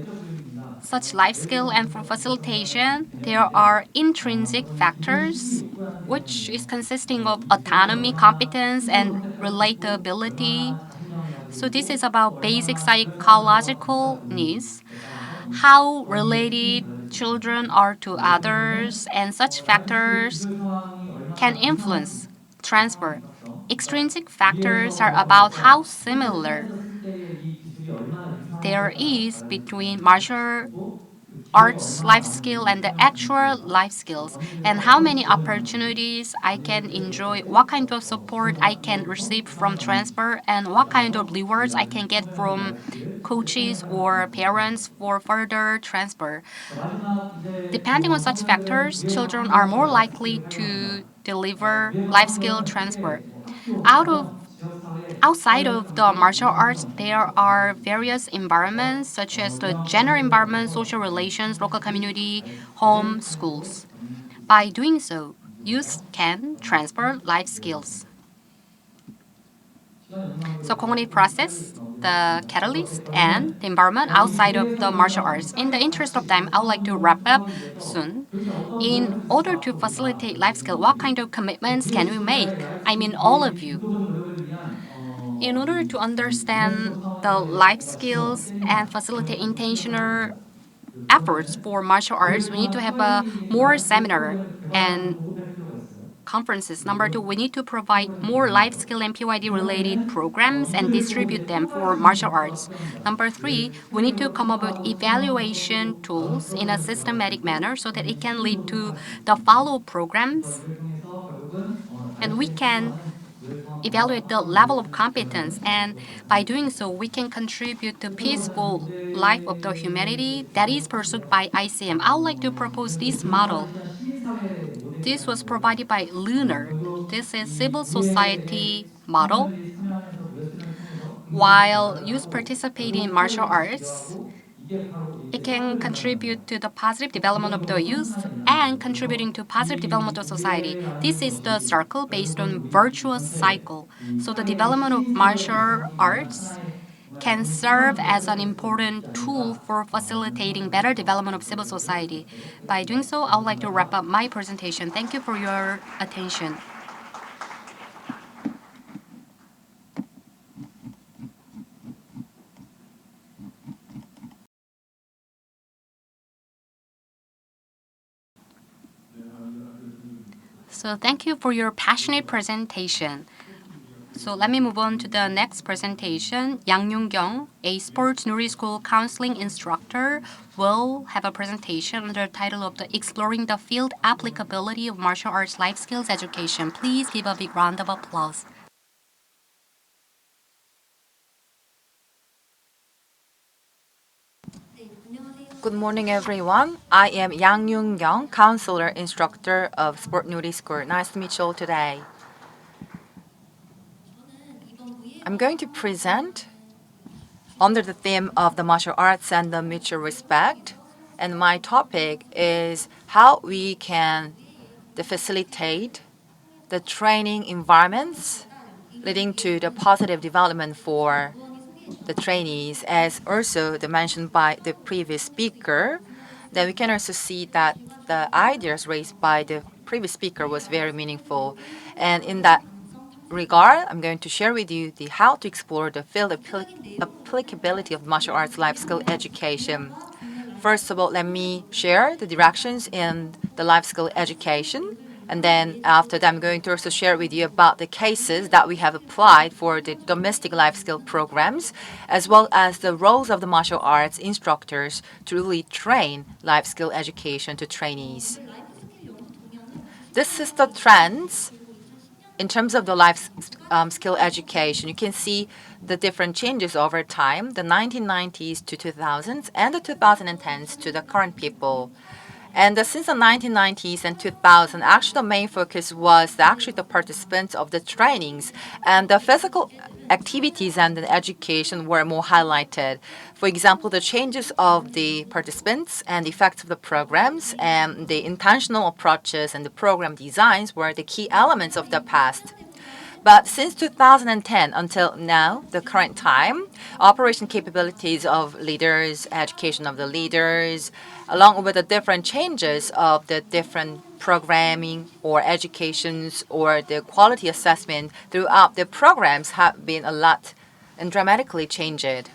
such life skill and for facilitation, there are intrinsic factors, which is consisting of autonomy, competence, and relatability. So this is about basic psychological needs, how related children are to others, and such factors can influence transfer. Extrinsic factors are about how similar there is between martial arts life skill and the actual life skills, and how many opportunities I can enjoy, what kind of support I can receive from transfer, and what kind of rewards I can get from coaches or parents for further transfer. Depending on such factors, children are more likely to deliver life skill transfer. Out of Outside of the martial arts, there are various environments such as the general environment, social relations, local community, home, schools. By doing so, youth can transfer life skills. So cognitive process, the catalyst, and the environment outside of the martial arts. In the interest of time, I would like to wrap up soon. In order to facilitate life skill, what kind of commitments can we make? I mean, all of you. In order to understand the life skills and facilitate intentional efforts for martial arts, we need to have a more seminar and conferences. Number two, we need to provide more life skill and PYD related programs and distribute them for martial arts. Number three, we need to come up with evaluation tools in a systematic manner so that it can lead to the follow programs, and we can evaluate the level of competence, and by doing so we can contribute to peaceful life of the humanity that is pursued by ICM. I would like to propose this model. This was provided by Lunar. This is civil society model. While youth participate in martial arts, it can contribute to the positive development of the youth and contributing to positive development of society. This is the circle based on virtuous cycle. So the development of martial arts can serve as an important tool for facilitating better development of civil society. By doing so, I would like to wrap up my presentation. Thank you for your attention. So thank you for your passionate presentation. So let me move on to the next presentation. Yang Yoon-kyung, a sports Nuri School counseling instructor, will have a presentation under the title of the Exploring the Field Applicability of Martial Arts Life Skills Education. Please give a big round of applause. Good morning, everyone. I am Yang Yoon-kyung, counselor instructor of Sport Nuri School. Nice to meet you all today. I'm going to present under the theme of the martial arts and the mutual respect, and my topic is how we can facilitate the training environments leading to the positive development for the trainees, as also mentioned by the previous speaker. Then we can also see that the ideas raised by the previous speaker was very meaningful. And in that regard, I'm going to share with you the how to explore the field applicability of martial arts life skill education. First of all, let me share the directions in the life skill education. And then after that, I'm going to also share with you about the cases that we have applied for the domestic life skill programs, as well as the roles of the martial arts instructors to really train life skill education to trainees. This is the trends in terms of the life skill education. You can see the different changes over time, the 1990s to 2000s and the 2010s to the current people. And since the 1990s and 2000, actually the main focus was actually the participants of the trainings, and the physical activities and the education were more highlighted. For example, the changes of the participants and the effects of the programs and the intentional approaches and the program designs were the key elements of the past. But since 2010 until now, the current time, operation capabilities of leaders, education of the leaders, along with the different changes of the different programming or educations or the quality assessment throughout the programs have been a lot and dramatically changed.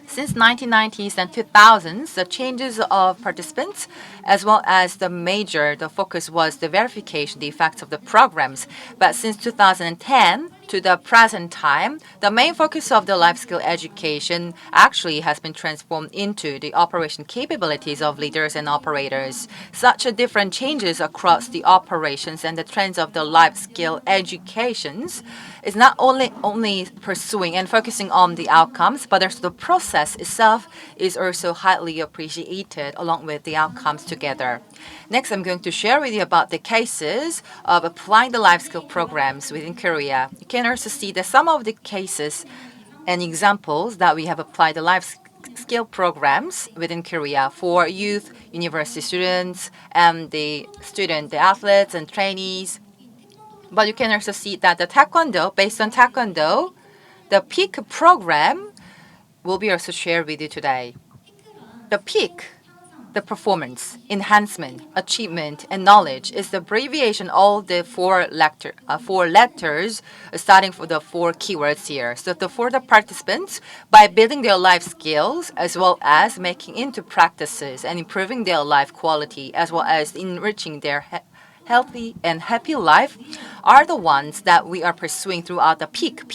Since 1990s and 2000s, the changes of participants as well as the focus was the verification, the effects of the programs. But since 2010 to the present time, the main focus of the life skill education actually has been transformed into the operation capabilities of leaders and operators. Such a different changes across the operations and the trends of the life skill educations is not only pursuing and focusing on the outcomes, but also the process itself is also highly appreciated along with the outcomes together. Next, I'm going to share with you about the cases of applying the life skill programs within Korea. You can also see that some of the cases and examples that we have applied the life skill programs within Korea for youth, university students, and the athletes and trainees. But you can also see that the Taekwondo, based on Taekwondo, the peak program will be also shared with you today. The peak, the performance, enhancement, achievement, and knowledge is the abbreviation of the four letters starting for the four keywords here. So for the participants, by building their life skills as well as making into practices and improving their life quality as well as enriching their healthy and happy life are the ones that we are pursuing throughout the PEAK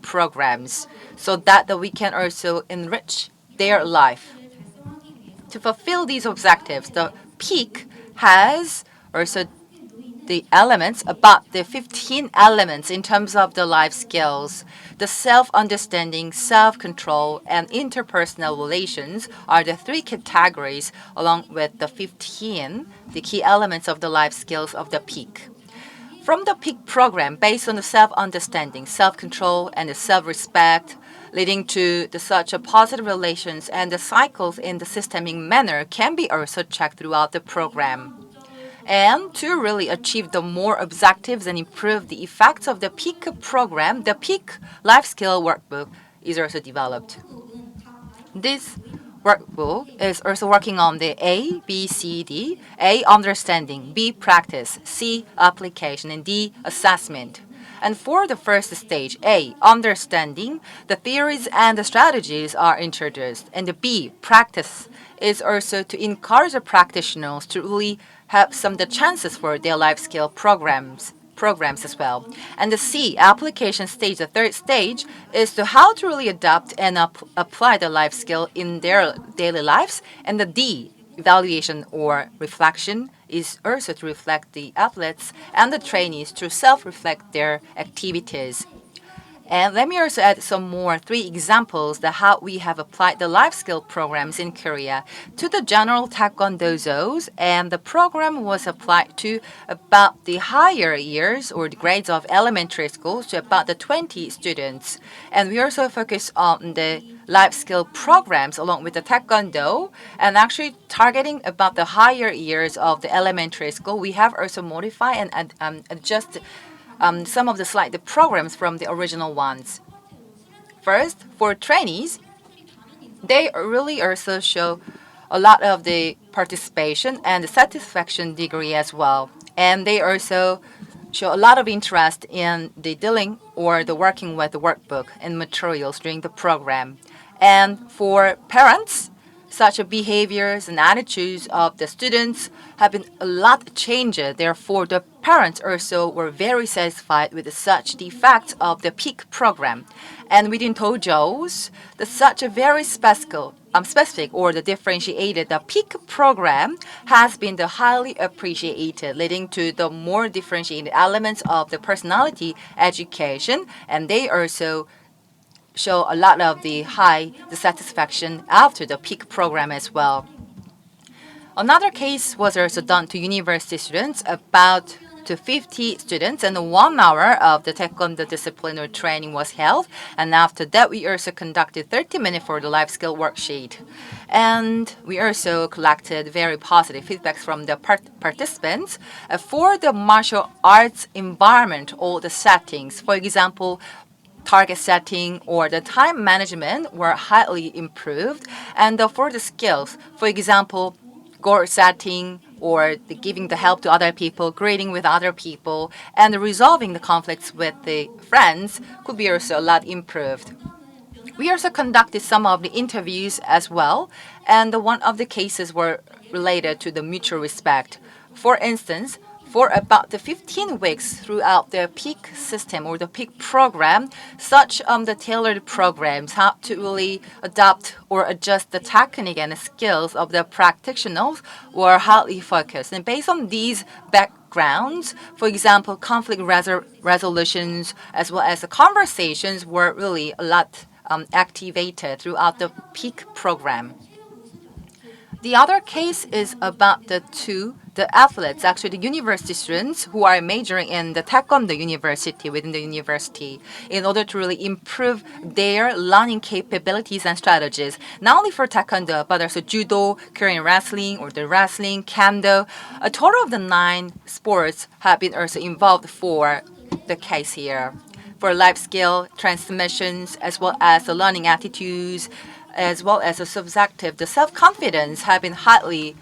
programs so that we can also enrich their life. To fulfill these objectives, the PEAK has also the elements, about the 15 elements in terms of the life skills. The self-understanding, self-control, and interpersonal relations are the three categories along with the 15, the key elements of the life skills of the PEAK. From the PEAK program, based on the self-understanding, self-control, and the self-respect, leading to such a positive relations and the cycles in the systemic manner can be also checked throughout the program. And to really achieve the more objectives and improve the effects of the PEAK program, the PEAK Life Skill Workbook is also developed. This workbook is also working on the A, B, C, D. A, understanding, B, practice, C, application, and D, assessment. And for the first stage, A, understanding, the theories and the strategies are introduced. And the B, practice, is also to encourage the practitioners to really have some of the chances for their life skill programs as well. And the C, application stage, the third stage, is to how to really adapt and apply the life skill in their daily lives. And the D, evaluation or reflection, is also to reflect the athletes and the trainees to self-reflect their activities. And let me also add some more 3 examples that how we have applied the life skill programs in Korea to the general taekwondozos, and the program was applied to about the higher years or the grades of elementary schools to about the 20 students. And we also focus on the life skill programs along with the taekwondo, and actually targeting about the higher years of the elementary school. We have also modified and adjust some of the slide programs from the original ones. First, for trainees, they really also show a lot of the participation and the satisfaction degree as well. And they also show a lot of interest in the dealing or the working with the workbook and materials during the program. And for parents, such behaviors and attitudes of the students have been a lot changed. Therefore, the parents also were very satisfied with such the effects of the peak program. And within Dojos, such a very specific or the differentiated the peak program has been the highly appreciated, leading to the more differentiated elements of the personality education, and they also show a lot of the satisfaction after the peak program as well. Another case was also done to university students, about to 50 students, and 1 hour of the Taekwondo disciplinary training was held. And after that, we also conducted 30 minutes for the life skill worksheet. And we also collected very positive feedbacks from the participants for the martial arts environment or the settings. For example, target setting or the time management were highly improved. And for the skills, for example, goal setting or giving the help to other people, greeting with other people, and resolving the conflicts with the friends could be also a lot improved. We also conducted some of the interviews as well, and one of the cases were related to the mutual respect. For instance, for about the 15 weeks throughout the peak system or the peak program, such the tailored programs have to really adopt or adjust the technique and the skills of the practitioners were highly focused. And based on these backgrounds, for example, conflict resolutions as well as the conversations were really a lot activated throughout the peak program. The other case is about the athletes, actually the university students who are majoring in the Taekwondo university within the university in order to really improve their learning capabilities and strategies, not only for Taekwondo, but also Judo, Korean wrestling, or the wrestling, Kendo. A total of the 9 sports have been also involved for the case here. For life skill transmissions, as well as the learning attitudes, as well as the subjective, the self-confidence have been highly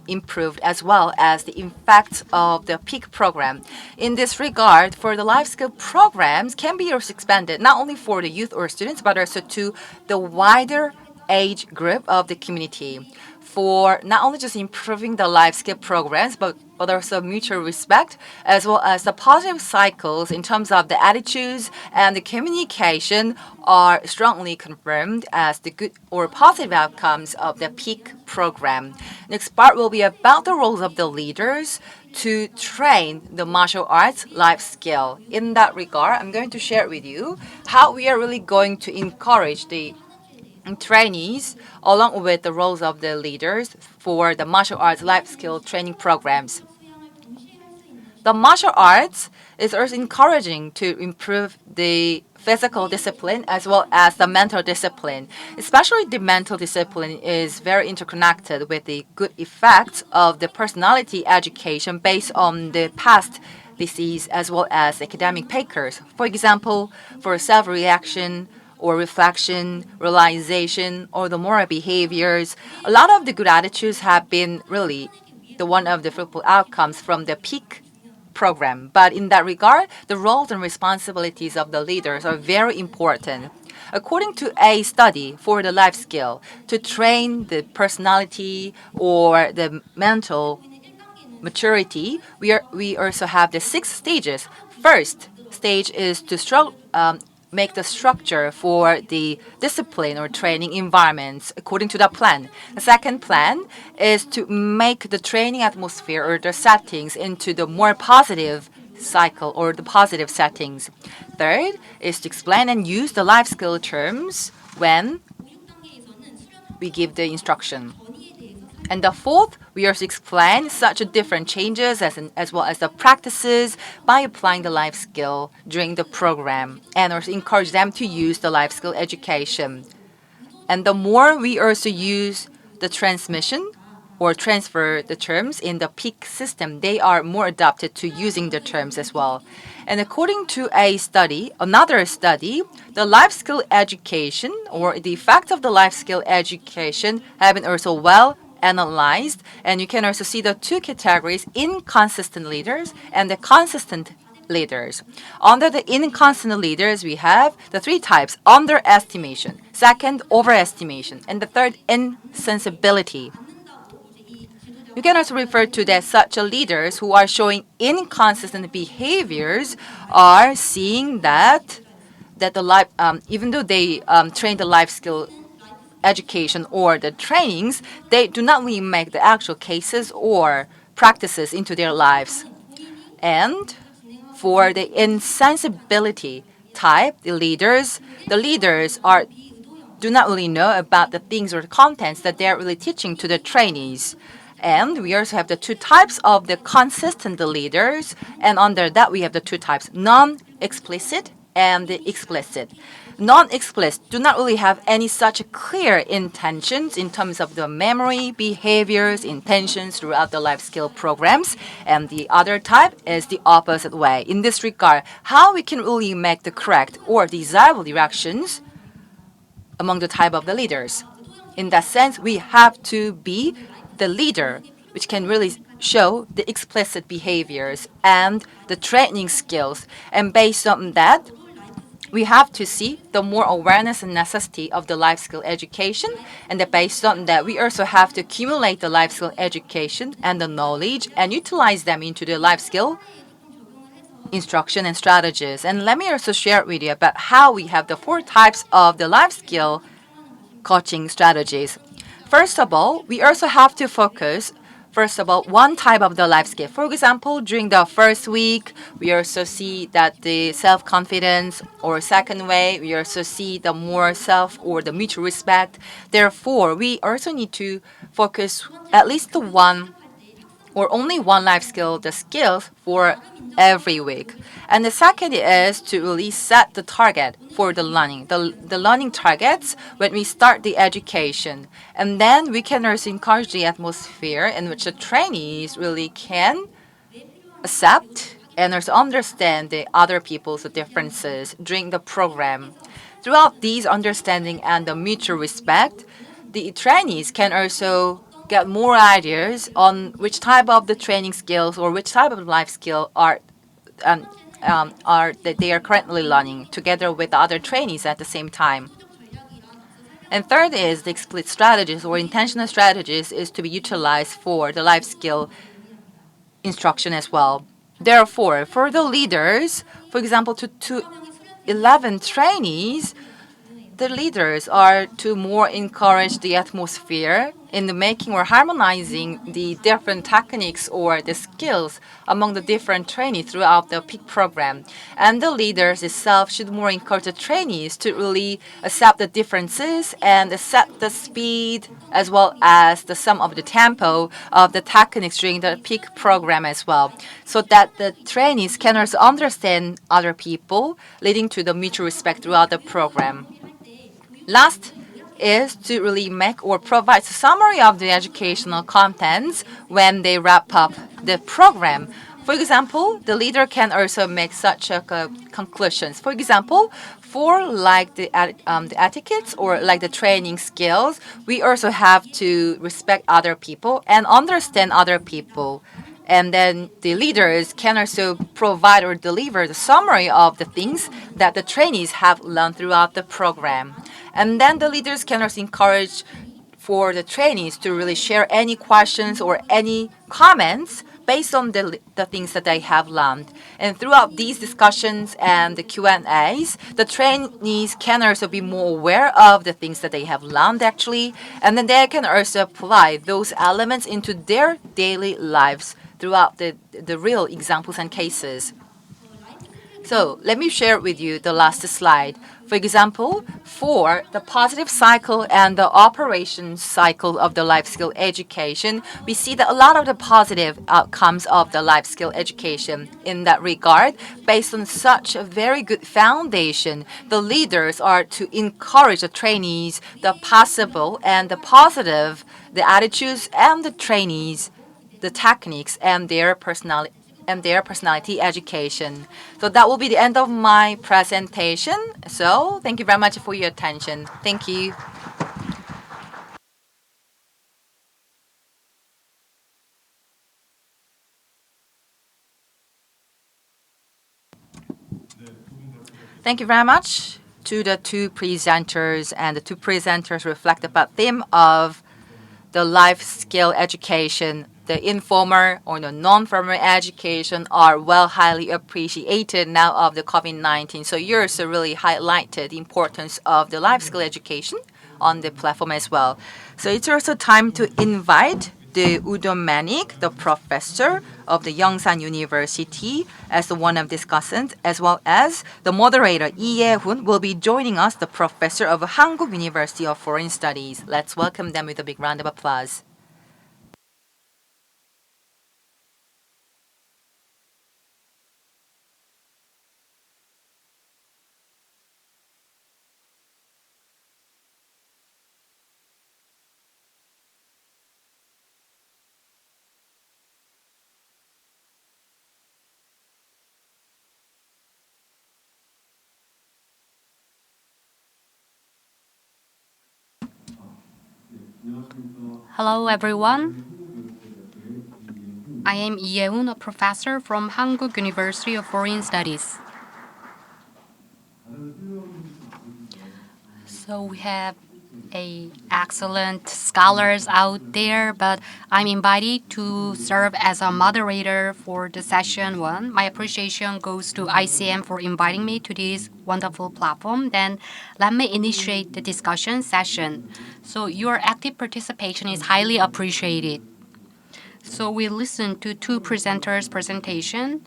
improved, as well as the effects of the peak program. In this regard, for the life skill programs can be also expanded not only for the youth or students, but also to the wider age group of the community, for not only just improving the life skill programs, but also mutual respect, as well as the positive cycles in terms of the attitudes and the communication are strongly confirmed as the good or positive outcomes of the peak program. Next part will be about the roles of the leaders to train the martial arts life skill. In that regard, I'm going to share with you how we are really going to encourage the trainees along with the roles of the leaders for the martial arts life skill training programs. The martial arts is also encouraging to improve the physical discipline as well as the mental discipline. Especially the mental discipline is very interconnected with the good effects of the personality education based on the past disease as well as academic papers. For example, for self-reaction, or reflection, realization, or the moral behaviors, a lot of the good attitudes have been really the one of the fruitful outcomes from the peak program. But in that regard, the roles and responsibilities of the leaders are very important. According to a study for the life skill, to train the personality or the mental maturity, we also have the 6 stages. First stage is to make the structure for the discipline or training environments according to the plan. The second plan is to make the training atmosphere or the settings into the more positive cycle or the positive settings. Third is to explain and use the life skill terms when we give the instruction. And the fourth, we also explain such different changes as well as the practices by applying the life skill during the program and also encourage them to use the life skill education. And the more we also use the transmission or transfer the terms in the peak system, they are more adapted to using the terms as well. And according to another study, the life skill education or the effect of the life skill education have been also well analyzed. And you can also see the two categories: inconsistent leaders and the consistent leaders. Under the inconsistent leaders, we have the three types: underestimation, second, overestimation, and the third, insensibility. You can also refer to that such leaders who are showing inconsistent behaviors are seeing that the life, even though they train the life skill education or the trainings, they do not really make the actual cases or practices into their lives. And for the insensibility type, the leaders do not really know about the things or the contents that they're really teaching to the trainees. And we also have the two types of the consistent leaders, and under that we have the two types: non-explicit and the explicit. Non-explicit do not really have any such clear intentions in terms of the memory, behaviors, intentions throughout the life skill programs. And the other type is the opposite way. In this regard, how we can really make the correct or desirable directions among the type of the leaders. In that sense, we have to be the leader, which can really show the explicit behaviors and the training skills. And based on that, we have to see the more awareness and necessity of the life skill education. And that based on that, we also have to accumulate the life skill education and the knowledge and utilize them into the life skill instruction and strategies. And let me also share with you about how we have the four types of the life skill coaching strategies. First of all, we also have to focus, one type of the life skill. For example, during the first week, we also see that the self-confidence, or second way, we also see the more self or the mutual respect. Therefore, we also need to focus at least the one or only one life skill, the skills for every week. And the second is to really set the target for the learning, the learning targets when we start the education. And then we can also encourage the atmosphere in which the trainees really can accept and also understand the other people's differences during the program. Throughout these understanding and the mutual respect, the trainees can also get more ideas on which type of the training skills or which type of life skill that they are currently learning together with the other trainees at the same time. And third is the explicit strategies or intentional strategies is to be utilized for the life skill instruction as well. Therefore, for the leaders, for example, to 11 trainees, the leaders are to more encourage the atmosphere in the making or harmonizing the different techniques or the skills among the different trainees throughout the peak program. And the leaders itself should more encourage the trainees to really accept the differences and accept the speed as well as the sum of the tempo of the techniques during the peak program as well, so that the trainees can also understand other people, leading to the mutual respect throughout the program. Last is to really make or provide a summary of the educational contents when they wrap up the program. For example, the leader can also make such conclusions. For example, for like the etiquettes or like the training skills, we also have to respect other people and understand other people. And then the leaders can also provide or deliver the summary of the things that the trainees have learned throughout the program. And then the leaders can also encourage for the trainees to really share any questions or any comments based on the things that they have learned. And throughout these discussions and the Q&As, the trainees can also be more aware of the things that they have learned actually, and then they can also apply those elements into their daily lives throughout the real examples and cases. So let me share with you the last slide. For example, for the positive cycle and the operations cycle of the life skill education, we see that a lot of the positive outcomes of the life skill education. In that regard, based on such a very good foundation, the leaders are to encourage the trainees, the possible and the positive, the attitudes and the trainees, the techniques and their personality education. So that will be the end of my presentation. So thank you very much for your attention. Thank you. Thank you very much to the two presenters, and the two presenters reflect about theme of the life skill education. The informal or the non-formal education are well highly appreciated now of the COVID-19. So you also really highlighted the importance of the life skill education on the platform as well. So it's also time to invite the Udomanik, the professor of the Yongsan University, as the one of discussants, as well as the moderator Lee Ye-hun will be joining us, the professor of Hankuk University of Foreign Studies. Let's welcome them with a big round of applause. Hello, everyone. I am Lee Ye-hun, a professor from Hankuk University of Foreign Studies. So we have excellent scholars out there, but I'm invited to serve as a moderator for the session one. My appreciation goes to ICM for inviting me to this wonderful platform. Then let me initiate the discussion session. So your active participation is highly appreciated. So we listened to two presenters' presentation.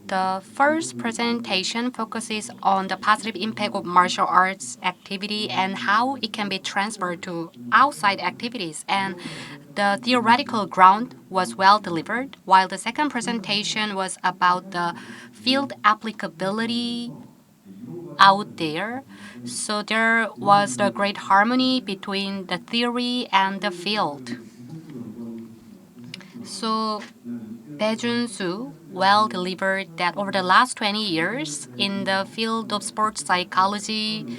The first presentation focuses on the positive impact of martial arts activity and how it can be transferred to outside activities. And the theoretical ground was well delivered, while the second presentation was about the field applicability out there. So there was the great harmony between the theory and the field. So Bae-jun-soo well delivered that over the last 20 years in the field of sports psychology,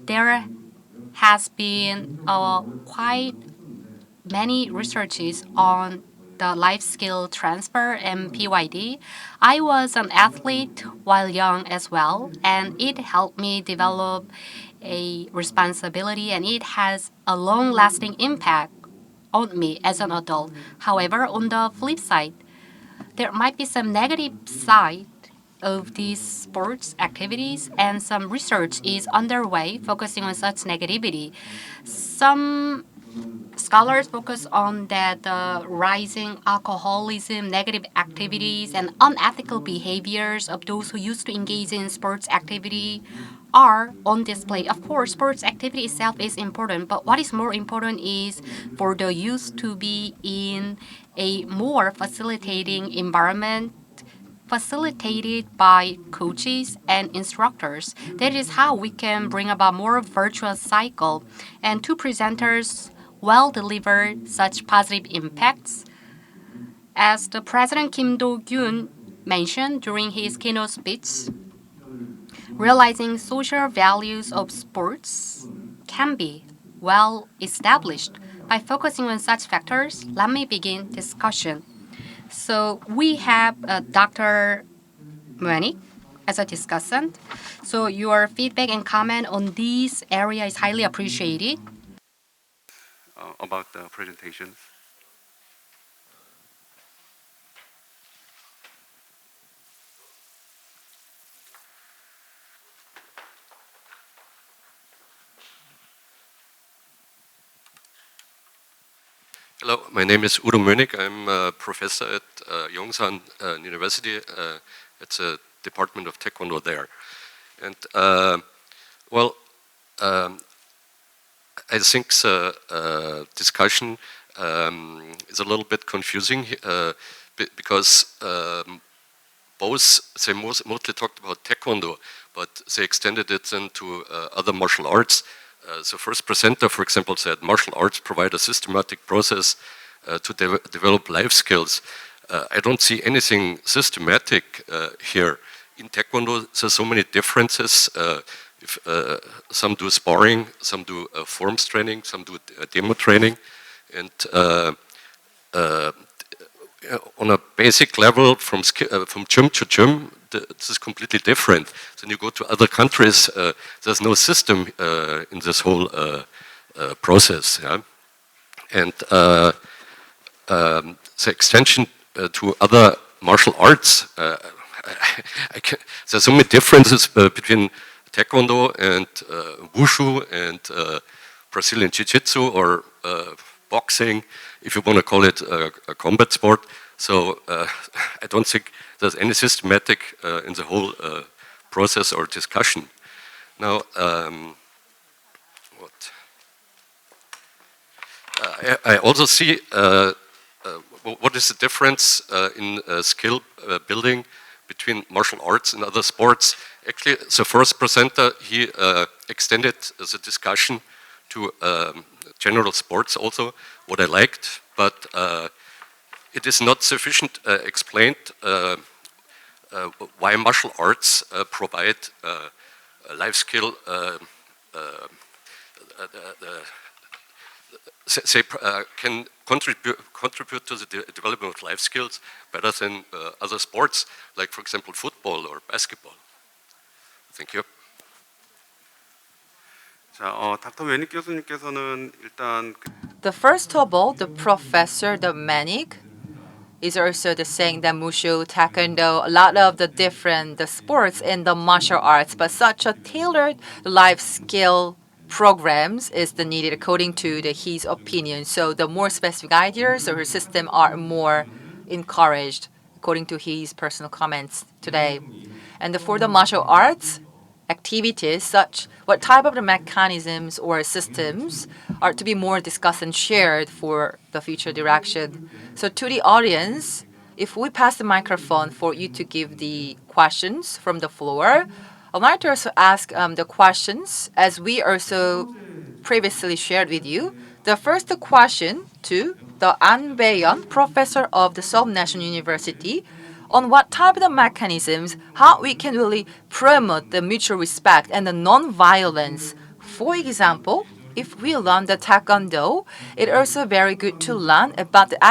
there has been quite many researches on the life skill transfer and PYD. I was an athlete while young as well, and it helped me develop a responsibility, and it has a long-lasting impact on me as an adult. However, on the flip side, there might be some negative side of these sports activities, and some research is underway focusing on such negativity. Some scholars focus on that the rising alcoholism, negative activities, and unethical behaviors of those who used to engage in sports activity are on display. Of course, sports activity itself is important, but what is more important is for the youth to be in a more facilitating environment facilitated by coaches and instructors. That is how we can bring about more virtuous cycle. And two presenters well delivered such positive impacts. As the President Kim Do-gyun mentioned during his keynote speech, realizing social values of sports can be well established. By focusing on such factors, let me begin discussion. So we have Dr. Muani as a discussant. So your feedback and comment on this area is highly appreciated. About the presentations. Hello, my name is Udo Mönig. I'm a professor at Yongsan University. It's a department of Taekwondo there. And well, I think the discussion is a little bit confusing because both, they mostly talked about Taekwondo, but they extended it then to other martial arts. The first presenter, for example, said martial arts provide a systematic process to develop life skills. I don't see anything systematic here. In Taekwondo, there's so many differences. Some do sparring, some do forms training, some do demo training, and on a basic level, from gym to gym, this is completely different. Then you go to other countries, there's no system in this whole process. Yeah? And the extension to other martial arts, there's so many differences between Taekwondo and Wushu and Brazilian Jiu-Jitsu or boxing, if you want to call it a combat sport. So I don't think there's any systematic in the whole process or discussion. Now, I also see what is the difference in skill building between martial arts and other sports. Actually, the first presenter, he extended the discussion to general sports also, what I liked, but it is not sufficient explained why martial arts provide life skill, can contribute to the development of life skills better than other sports, like for example football or basketball. Thank you. 자, 닥터 매닉 교수님께서는 일단 The first of all, the professor, the Manik, is also the saying that Mushu, Taekwondo, a lot of the different the sports in the martial arts, but such a tailored life skill programs is the needed according to his opinion. So the more specific ideas or system are more encouraged according to his personal comments today. And for the martial arts activities, such what type of the mechanisms or systems are to be more discussed and shared for the future direction. So to the audience, if we pass the microphone for you to give the questions from the floor, I'd like to also ask the questions as we also previously shared with you. The first question to the An Bae-yeon, professor of the Seoul National University, on what type of the mechanisms, how we can really promote the mutual respect and the non-violence. For example, if we learn the Taekwondo, it's also very good to learn about the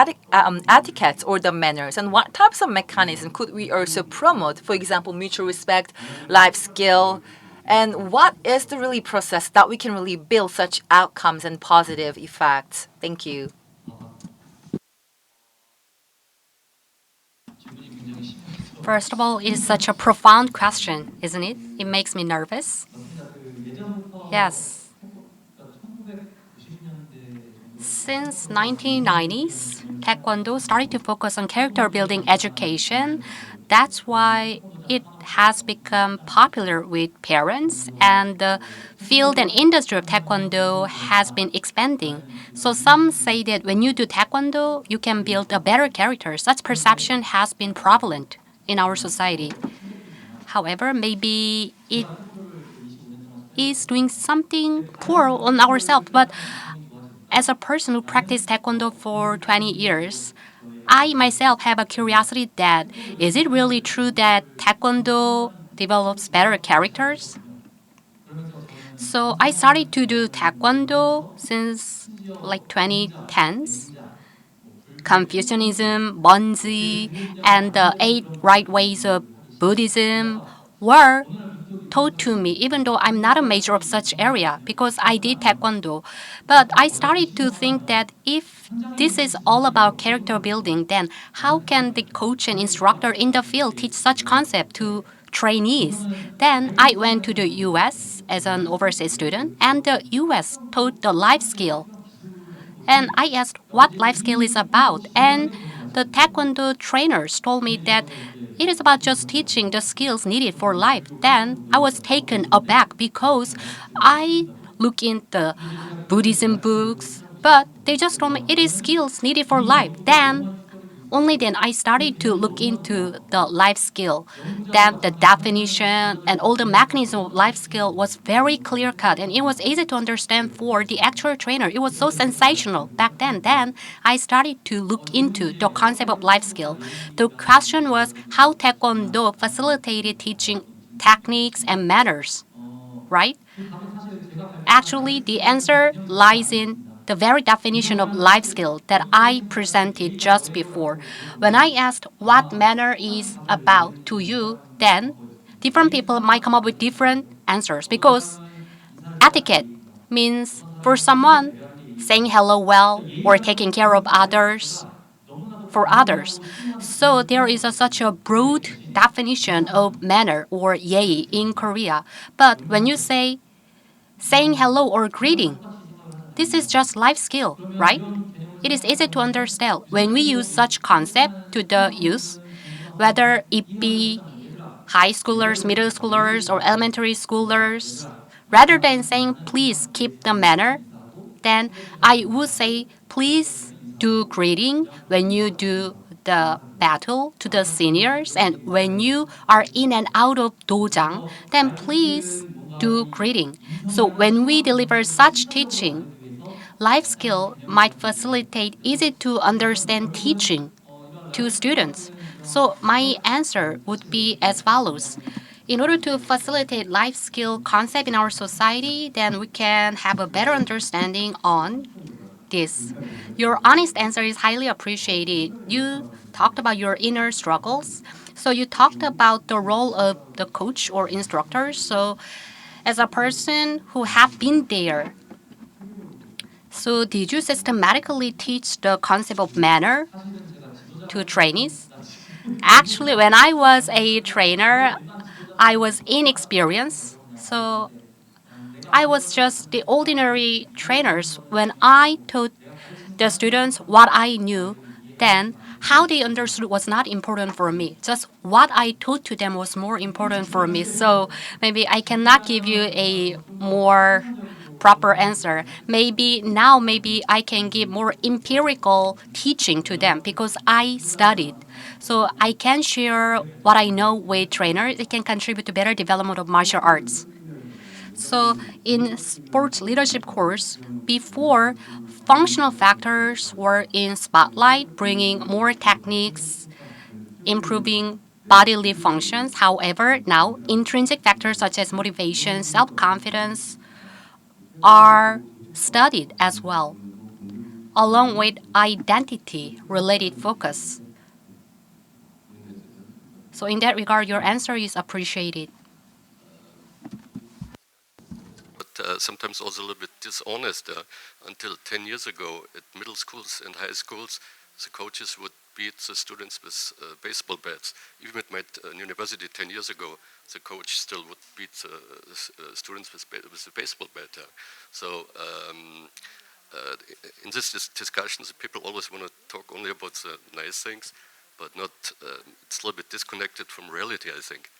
etiquette or the manners and what types of mechanism could we also promote. For example, mutual respect, life skill, and what is the really process that we can really build such outcomes and positive effects. Thank you. First of all, it is such a profound question, isn't it? It makes me nervous. Yes. Since 1990s, Taekwondo started to focus on character building education. That's why it has become popular with parents, and the field and industry of Taekwondo has been expanding. So some say that when you do Taekwondo, you can build a better character. Such perception has been prevalent in our society. However, maybe it is doing something poor on ourselves. But as a person who practiced Taekwondo for 20 years, I myself have a curiosity that is it really true that Taekwondo develops better characters? So I started to do Taekwondo since like 2010s. Confucianism, Bonzi, and the 8 right ways of Buddhism were taught to me, even though I'm not a major of such area because I did Taekwondo. But I started to think that if this is all about character building, then how can the coach and instructor in the field teach such concept to trainees? Then I went to the US as an overseas student, and the US taught the life skill. And I asked what life skill is about. And the Taekwondo trainers told me that it is about just teaching the skills needed for life. Then I was taken aback because I look into Buddhism books, but they just told me it is skills needed for life. Only then I started to look into the life skill. Then the definition and all the mechanism of life skill was very clear cut and it was easy to understand for the actual trainer. It was so sensational back then. Then I started to look into the concept of life skill. The question was how Taekwondo facilitated teaching techniques and manners, right? Actually, the answer lies in the very definition of life skill that I presented just before. When I asked what manner is about to you, then different people might come up with different answers because etiquette means for someone saying hello well or taking care of others for others. So there is such a broad definition of manner or 예의 in Korea. But when you say saying hello or greeting, this is just life skill, right? It is easy to understand when we use such concept to the youth, whether it be high schoolers, middle schoolers, or elementary schoolers. Rather than saying please keep the manner, then I would say please do greeting when you do the battle to the seniors and when you are in and out of dojang, then please do greeting. So when we deliver such teaching, life skill might facilitate easy to understand teaching to students. So my answer would be as follows. In order to facilitate life skill concept in our society, then we can have a better understanding on this. Your honest answer is highly appreciated. You talked about your inner struggles. So you talked about the role of the coach or instructor. So as a person who have been there, so did you systematically teach the concept of manner to trainees? Actually, when I was a trainer, I was inexperienced. So I was just the ordinary trainers. When I taught the students what I knew, then how they understood was not important for me. Just what I taught to them was more important for me. So maybe I cannot give you a more proper answer. Maybe I can give more empirical teaching to them because I studied. So I can share what I know with trainers. It can contribute to better development of martial arts. So in sports leadership course, before functional factors were in spotlight, bringing more techniques, improving bodily functions. However, now intrinsic factors such as motivation, self-confidence are studied as well, along with identity-related focus. So in that regard, your answer is appreciated. But sometimes also a little bit dishonest. Until 10 years ago, at middle schools and high schools, the coaches would beat the students with baseball bats. Even at my university 10 years ago, the coach still would beat the students with the baseball bat. So in this discussions, people always want to talk only about the nice things, but not. It's a little bit disconnected from reality, I think.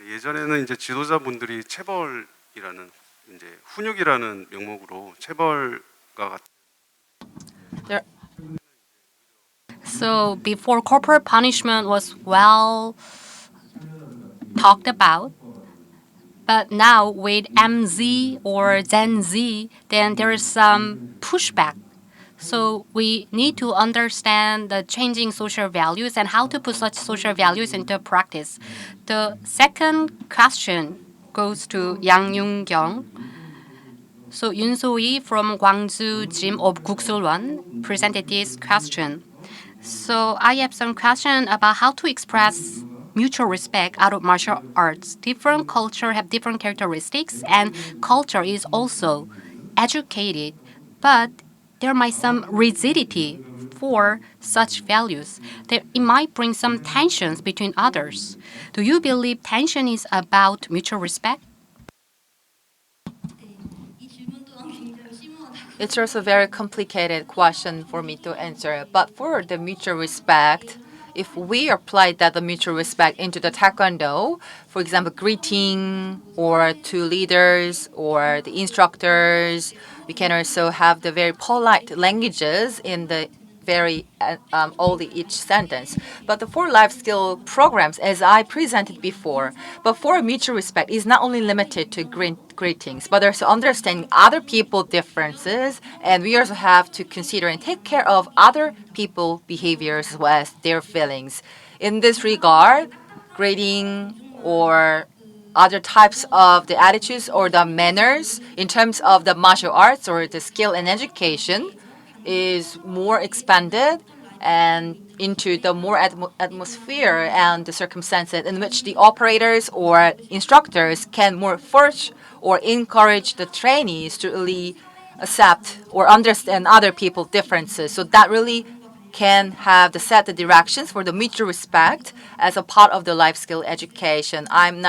예전에는 이제 지도자분들이 체벌이라는 이제 훈육이라는 명목으로 체벌과 There, So before corporal punishment was well talked about, but now with MZ or Gen Z, then there is some pushback. So we need to understand the changing social values and how to put such social values into practice. The second question goes to Yang Yung-kyung. So Yoon So-hee from Gwangju Gym of Guksulwon presented this question. So I have some question about how to express mutual respect out of martial arts. Different culture have different characteristics, and culture is also educated, but there might some rigidity for such values. That it might bring some tensions between others. Do you believe tension is about mutual respect? It's also a very complicated question for me to answer. But for the mutual respect, if we apply that the mutual respect into the taekwondo, for example, greeting or to leaders or the instructors, we can also have the very polite languages in the very only each sentence. But the four life skill programs, as I presented before, but for mutual respect is not only limited to greetings, but also understanding other people differences, and we also have to consider and take care of other people behaviors as well as their feelings. In this regard, grading or other types of the attitudes or the manners in terms of the martial arts or the skill and education is more expanded and into the more atmosphere and the circumstances in which the operators or instructors can more force or encourage the trainees to really accept or understand other people's differences. So that really can have the set the directions for the mutual respect as a part of the life skill education. I'm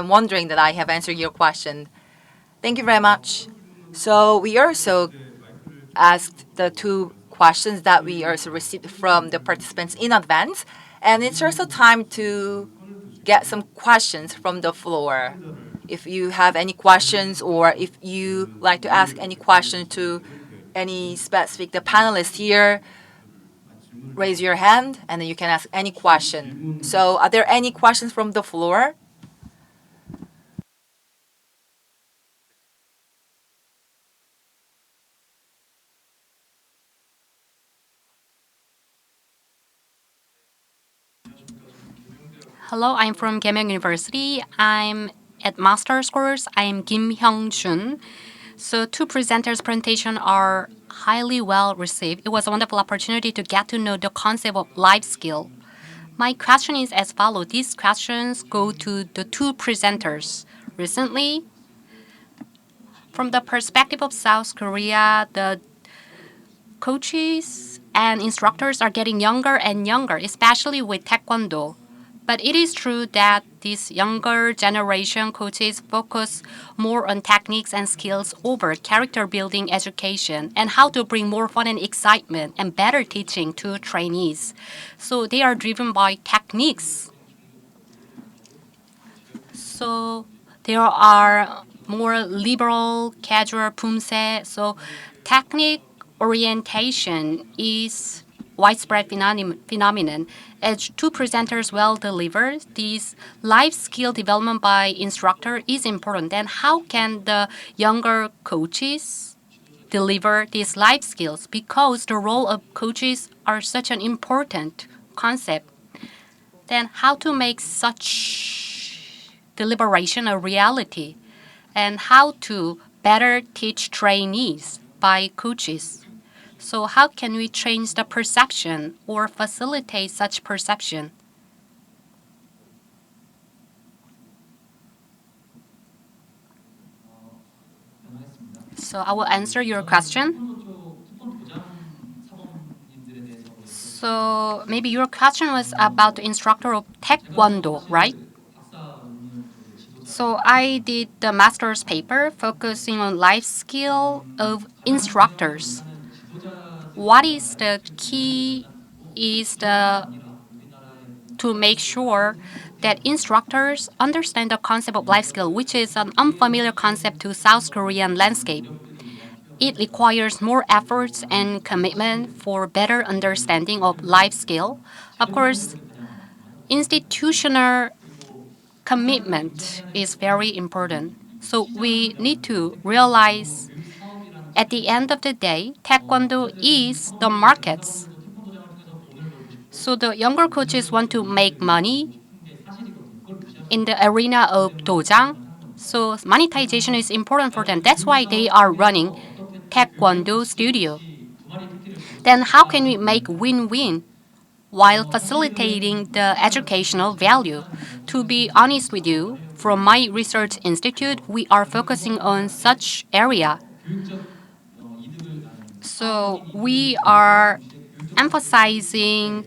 wondering that I have answered your question. Thank you very much. So we also asked the two questions that we also received from the participants in advance. And it's also time to get some questions from the floor. If you have any questions or if you like to ask any question to any specific the panelists here, raise your hand and then you can ask any question. So are there any questions from the floor? Hello, I'm from Gaemyeong University. I'm at master's course. I'm Kim Hyung-jun. So two presenters' presentation are highly well received. It was a wonderful opportunity to get to know the concept of life skill. My question is as follows. These questions go to the two presenters. Recently, from the perspective of South Korea, the coaches and instructors are getting younger and younger, especially with Taekwondo. But it is true that these younger generation coaches focus more on techniques and skills over character building education and how to bring more fun and excitement and better teaching to trainees. So they are driven by techniques. So there are more liberal, casual, pumse. So technique orientation is widespread phenomenon. As two presenters well delivered, this life skill development by instructor is important. Then how can the younger coaches deliver these life skills? Because the role of coaches are such an important concept. Then how to make such deliberation a reality, and how to better teach trainees by coaches. So how can we change the perception or facilitate such perception? So I will answer your question. So maybe your question was about the instructor of Taekwondo, right? So I did the master's paper focusing on life skill of instructors. What is the key is the to make sure that instructors understand the concept of life skill, which is an unfamiliar concept to South Korean landscape. It requires more efforts and commitment for better understanding of life skill. Of course, institutional commitment is very important. So we need to realize at the end of the day, Taekwondo is the markets. So the younger coaches want to make money in the arena of dojang. So monetization is important for them. That's why they are running Taekwondo studio. Then how can we make win-win while facilitating the educational value? To be honest with you, from my research institute, we are focusing on such area. So we are emphasizing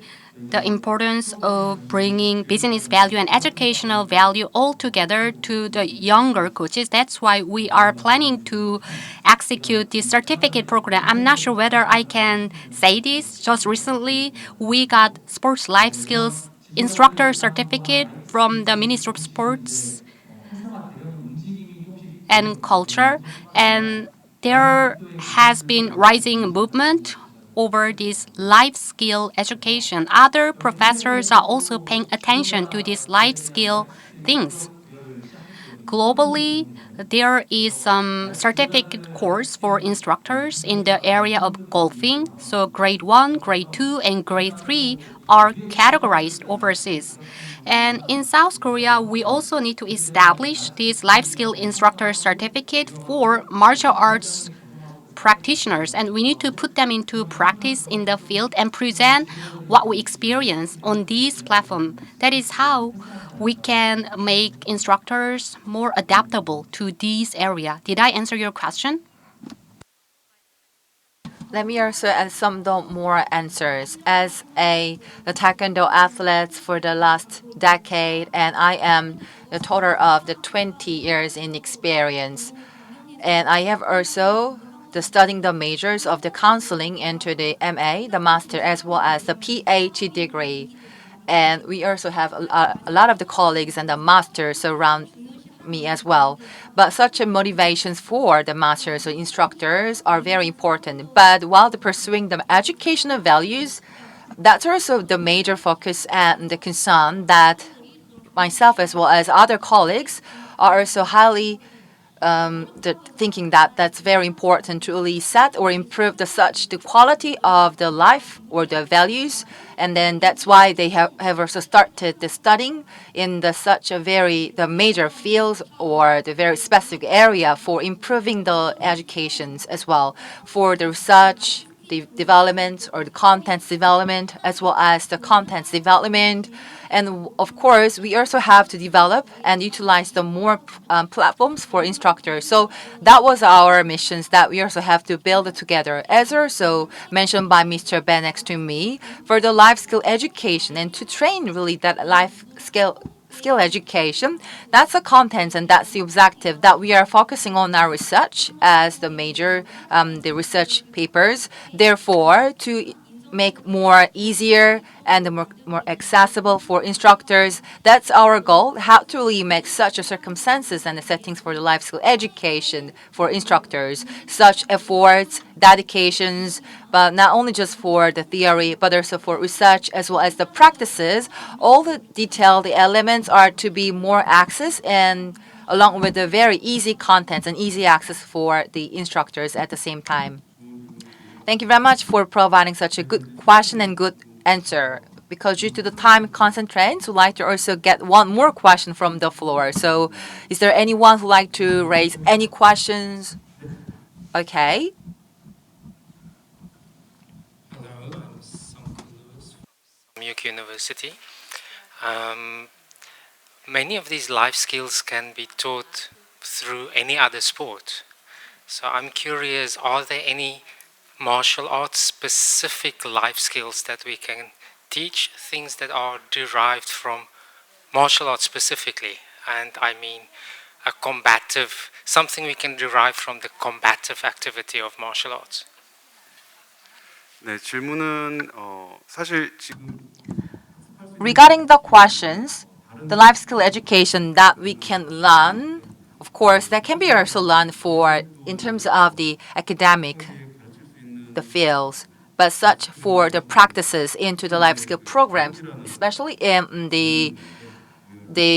the importance of bringing business value and educational value all together to the younger coaches. That's why we are planning to execute this certificate program. I'm not sure whether I can say this. Just recently, we got sports life skills instructor certificate from the Ministry of Sports and Culture, and there has been rising movement over this life skill education. Other professors are also paying attention to these life skill things. Globally, there is some certificate course for instructors in the area of golfing. So grade 1, grade 2, and grade 3 are categorized overseas. And in South Korea, we also need to establish this life skill instructor certificate for martial arts practitioners, and we need to put them into practice in the field and present what we experience on this platform. That is how we can make instructors more adaptable to this area. Did I answer your question? Let me also add some more answers. As the taekwondo athlete for the last decade, and I am the total of the 20 years in experience. And I have also studying the majors of the counseling into the MA, the master, as well as the PhD degree. And we also have a lot of the colleagues and the masters around me as well. But such a motivations for the masters or instructors are very important. But while pursuing the educational values, that's also the major focus and the concern that myself as well as other colleagues are also highly thinking that that's very important to really set or improve the quality of the life or the values, and then that's why they have also started the studying in such a the major fields or the very specific area for improving the educations as well for the research development or the contents development as well as the contents development. And of course, we also have to develop and utilize the more platforms for instructors. So that was our missions that we also have to build together. As also mentioned by Mr. Ben next to me, for the life skill education and to train really that life skill education, that's the content and that's the objective that we are focusing on our research as the major the research papers. Therefore, to make more easier and more accessible for instructors. That's our goal, how to really make such a circumstances and the settings for the life skill education for instructors, such efforts, dedications, but not only just for the theory, but also for research as well as the practices. All the detailed elements are to be more access and along with the very easy contents and easy access for the instructors at the same time. Thank you very much for providing such a good question and good answer. Because due to the time constraints, we'd like to also get one more question from the floor. So is there anyone who'd like to raise any questions? Okay. Duke University. Many of these life skills can be taught through any other sport. So I'm curious, are there any martial arts specific life skills that we can teach, things that are derived from martial arts specifically? And I mean something we can derive from the combative activity of martial arts. 네, 질문은 사실 지금 Regarding the questions, the life skill education that we can learn, of course, that can be also learned for in terms of the academic, the fields, but such for the practices into the life skill programs, especially in the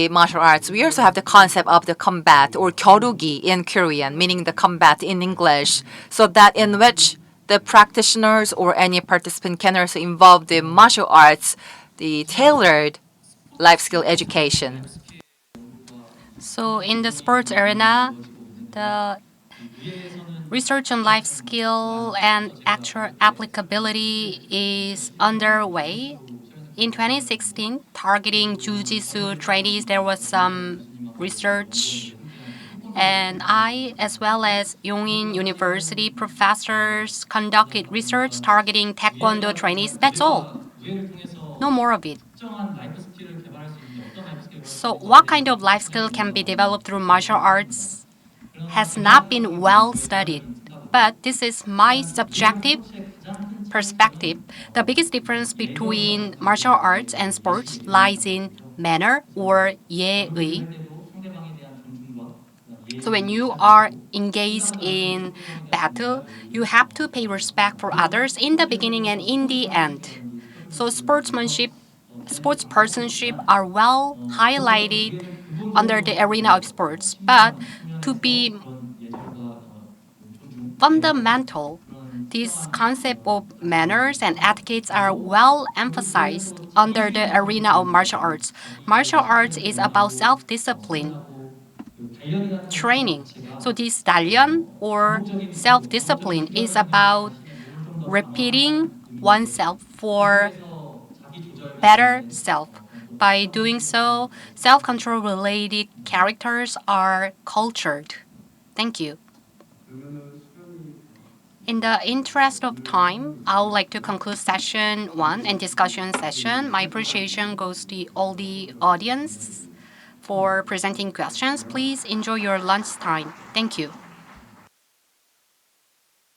martial arts. We also have the concept of the combat or gyorugi in Korean, meaning the combat in English, so that in which the practitioners or any participant can also involve the martial arts, the tailored life skill education. So in the sports arena, the research on life skill and actual applicability is underway. In 2016, targeting jiu-jitsu trainees, there was some research, and I, as well as Yongin University professors, conducted research targeting taekwondo trainees. That's all. No more of it. So what kind of life skill can be developed through martial arts has not been well studied. But this is my subjective perspective. The biggest difference between martial arts and sports lies in manner or 예의. So when you are engaged in battle, you have to pay respect for others in the beginning and in the end. So sportspersonship are well highlighted under the arena of sports, but to be fundamental, this concept of manners and etiquettes are well emphasized under the arena of martial arts. Martial arts is about self-discipline, training. So this 단련 or self-discipline is about repeating oneself for better self. By doing so, self-control related characters are cultured. Thank you. In the interest of time, I would like to conclude session 1 and discussion session. My appreciation goes to all the audience for presenting questions. Please enjoy your lunch time. Thank you.